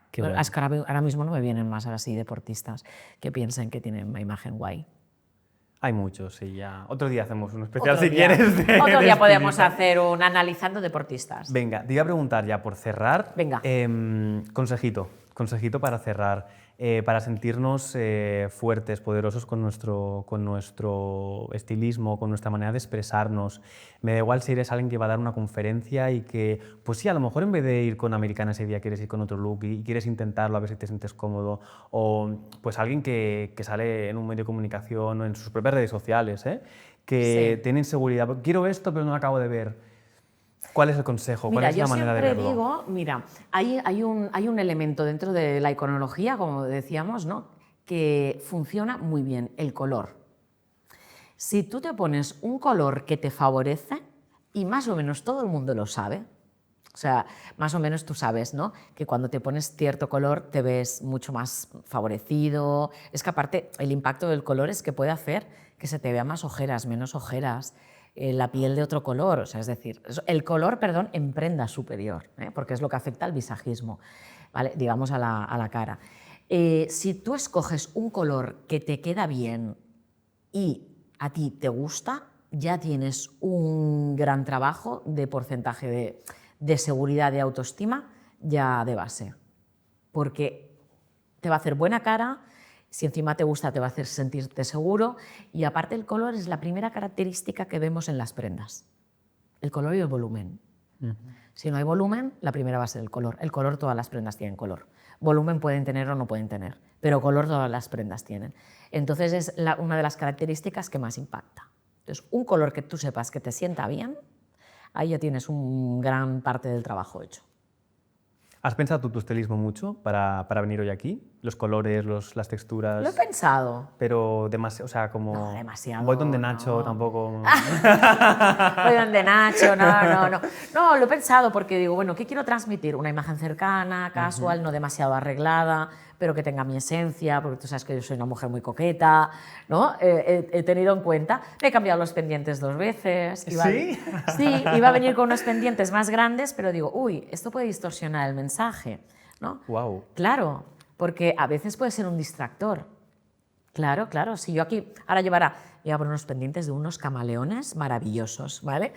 Qué bueno. Es que ahora mismo no me vienen más así deportistas que piensen que tienen una imagen guay. Hay muchos y ya. Otro día hacemos un especial Otro si día. quieres. Otro de día podemos estilista. hacer un analizando deportistas. Venga, te iba a preguntar ya por cerrar. Venga. Consejito para cerrar, para sentirnos fuertes, poderosos con nuestro estilismo, con nuestra manera de expresarnos. Me da igual si eres alguien que va a dar una conferencia y que, pues sí, a lo mejor en vez de ir con americana ese día quieres ir con otro look y quieres intentarlo a ver si te sientes cómodo. O pues alguien que sale en un medio de comunicación o en sus propias redes sociales, que Sí. tiene inseguridad. Quiero esto, pero no lo acabo de ver. ¿Cuál es el consejo? ¿Cuál Mira, es yo la manera de siempre verlo? digo, mira, hay un elemento dentro de la iconología, como decíamos, ¿no? que funciona muy bien, el color. Si tú te pones un color que te favorece, y más o menos todo el mundo lo sabe, o sea, más o menos tú sabes, ¿no?, que cuando te pones cierto color te ves mucho más favorecido. Es que aparte el impacto del color es que puede hacer que se te vean más ojeras, menos ojeras, la piel de otro color, o sea, es decir, el color, perdón, en prenda superior, porque es lo que afecta al visajismo, ¿vale?, digamos a la cara. Si tú escoges un color que te queda bien y a ti te gusta, ya tienes un gran trabajo de porcentaje de seguridad, de autoestima, ya de base. Porque te va a hacer buena cara, si encima te gusta te va a hacer sentirte seguro, y aparte el color es la primera característica que vemos en las prendas. El color y el volumen. Si no hay volumen, la primera va a ser el color. El color, todas las prendas tienen color. Volumen pueden tener o no pueden tener, pero color todas las prendas tienen. Entonces es una de las características que más impacta. Entonces, un color que tú sepas que te sienta bien, ahí ya tienes un gran parte del trabajo hecho. ¿Has pensado tu estilismo mucho para venir hoy aquí? Los colores, las texturas... Lo he pensado. Pero demasiado, o sea, como... No, demasiado. Voy donde Nacho, no. tampoco... Voy donde Nacho, no. No, lo he pensado porque digo, bueno, ¿qué quiero transmitir? Una imagen cercana, casual, no demasiado arreglada, pero que tenga mi esencia, porque tú sabes que yo soy una mujer muy coqueta, ¿no? He tenido en cuenta, me he cambiado los pendientes 2 veces. ¿Sí? Sí, iba a venir con unos pendientes más grandes, pero digo, uy, esto puede distorsionar el mensaje, ¿no? Wow. Claro, porque a veces puede ser un distractor. Claro, si yo aquí ahora voy a poner unos pendientes de unos camaleones maravillosos, ¿vale?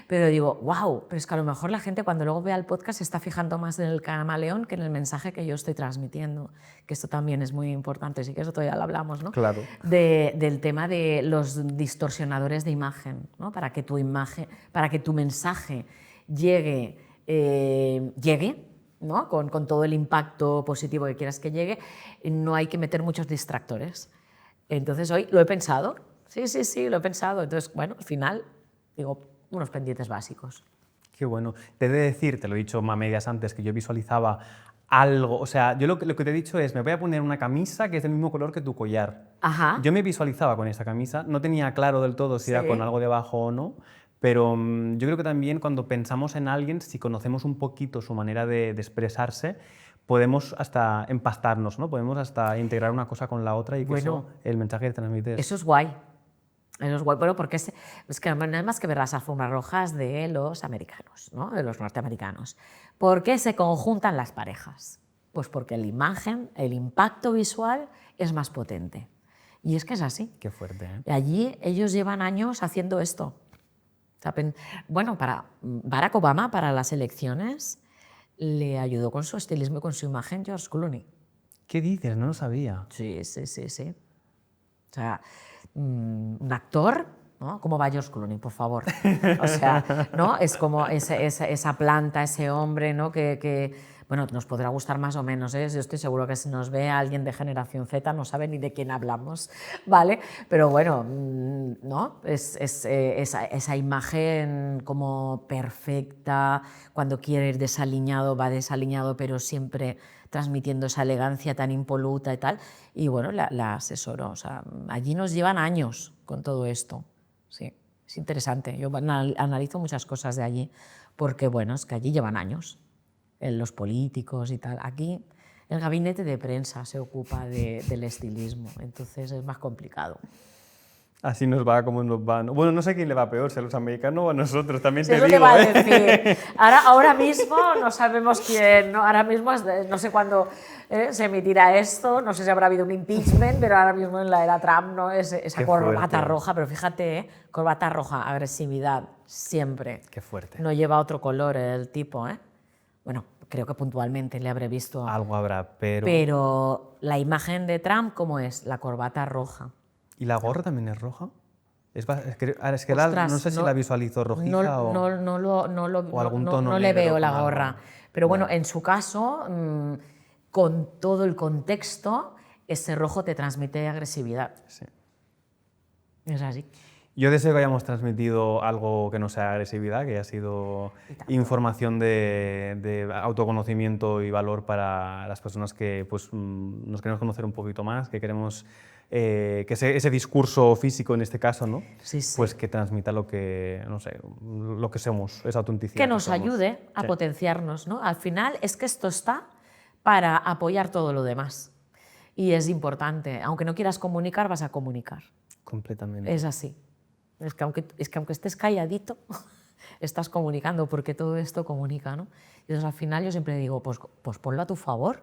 Pero digo, wow, pero es que a lo mejor la gente cuando luego vea el podcast se está fijando más en el camaleón que en el mensaje que yo estoy transmitiendo, que esto también es muy importante, sí que eso todavía lo hablamos, ¿no? Claro. Del tema de los distorsionadores de imagen, ¿no? Para que tu mensaje llegue, ¿no? Con todo el impacto positivo que quieras que llegue, no hay que meter muchos distractores. Entonces hoy lo he pensado, sí, lo he pensado. Entonces, bueno, al final, digo, unos pendientes básicos. Qué bueno. Te he de decir, te lo he dicho más medias antes, que yo visualizaba algo, o sea, yo lo que te he dicho es, me voy a poner una camisa que es del mismo color que tu collar. Ajá. Yo me visualizaba con esa camisa, no tenía claro del todo si era con algo debajo o no, pero yo creo que también cuando pensamos en alguien, si conocemos un poquito su manera de expresarse, podemos hasta empastarnos, ¿no? Podemos hasta integrar una cosa con la otra y que eso, el mensaje que transmites. Eso es guay. Eso es guay, bueno, porque es que no hay más que ver las alfombras rojas de los americanos, ¿no? De los norteamericanos. ¿Por qué se conjuntan las parejas? Pues porque la imagen, el impacto visual es más potente. Y es que es así. Qué fuerte, ¿eh? Y allí ellos llevan años haciendo esto. Bueno, para Barack Obama, para las elecciones, le ayudó con su estilismo y con su imagen George Clooney. ¿Qué dices? No lo sabía. Sí. O sea, un actor, ¿no? ¿Cómo va George Clooney, por favor? O sea, ¿no? Es como esa planta, ese hombre, ¿no? Que bueno, nos podrá gustar más o menos, ¿eh? Yo estoy seguro que si nos ve alguien de generación Z no sabe ni de quién hablamos, ¿vale? Pero bueno, ¿no? Esa imagen como perfecta, cuando quiere ir desaliñado, va desaliñado, pero siempre transmitiendo esa elegancia tan impoluta y tal. Y bueno, la asesoró. O sea, allí nos llevan años con todo esto. Sí, es interesante. Yo analizo muchas cosas de allí porque, bueno, es que allí llevan años. Los políticos y tal. Aquí el gabinete de prensa se ocupa del estilismo, entonces es más complicado. Así nos va como nos va, ¿no? Bueno, no sé quién le va peor, si a los americanos o a nosotros, también Sí, te eso digo, te va a ¿eh? decir. Ahora mismo no sabemos quién, ¿no? Ahora mismo no sé cuándo se emitirá esto, no sé si habrá habido un impeachment, pero ahora mismo en la era Trump, ¿no? Esa Qué corbata fuerte. roja, pero fíjate, corbata roja, agresividad, siempre. Qué fuerte. No lleva otro color el tipo, ¿eh? Bueno, creo que puntualmente le habré visto. Algo habrá, pero... Pero la imagen de Trump, ¿cómo es? La corbata roja. ¿Y la gorra también es roja? Es que Ostras, no sé si la visualizo rojiza o algún tono no le negro veo con la algo. gorra. Pero bueno, Vale. en su caso, con todo el contexto, ese rojo te transmite agresividad. Sí. Es así. Yo deseo que hayamos transmitido algo que no sea agresividad, que haya sido información de autoconocimiento y valor para las personas que pues, nos queremos conocer un poquito más, que queremos que ese discurso físico en este caso, ¿no? Sí, sí. Pues que transmita lo que, no sé, lo que somos, esa autenticidad. Que nos somos. ayude a potenciarnos, ¿no? Al final es que esto está para apoyar todo lo demás. Y es importante. Aunque no quieras comunicar, vas a comunicar. Completamente. Es así. Es que aunque estés calladito, estás comunicando, porque todo esto comunica, ¿no? Y entonces al final yo siempre digo, pues ponlo a tu favor,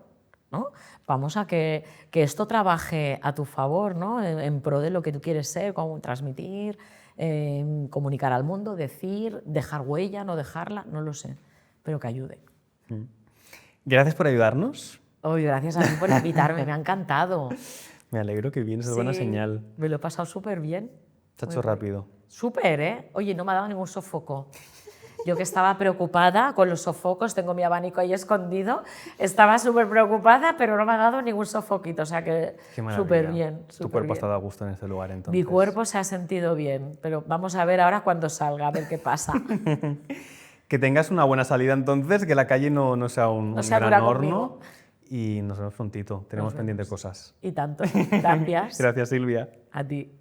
¿no? Vamos a que esto trabaje a tu favor, ¿no? En pro de lo que tú quieres ser, como transmitir, comunicar al mundo, decir, dejar huella, no dejarla, no lo sé, pero que ayude. Gracias por ayudarnos. Oye, gracias a ti por invitarme, me ha encantado. Me alegro que vienes, es buena señal. Me lo he pasado súper bien. Se ha hecho rápido. Súper, ¿eh? Oye, no me ha dado ningún sofoco. Yo que estaba preocupada con los sofocos, tengo mi abanico ahí escondido, estaba súper preocupada, pero no me ha dado ningún sofoquito, o sea que súper bien. Tu cuerpo ha estado a gusto en este lugar entonces. Mi cuerpo se ha sentido bien, pero vamos a ver ahora cuando salga, a ver qué pasa. Que tengas una buena salida entonces, que la calle no sea un gran horno. Conmigo. Y nos vemos prontito, tenemos pendientes cosas. Y tanto. Gracias. Gracias, Silvia. A ti.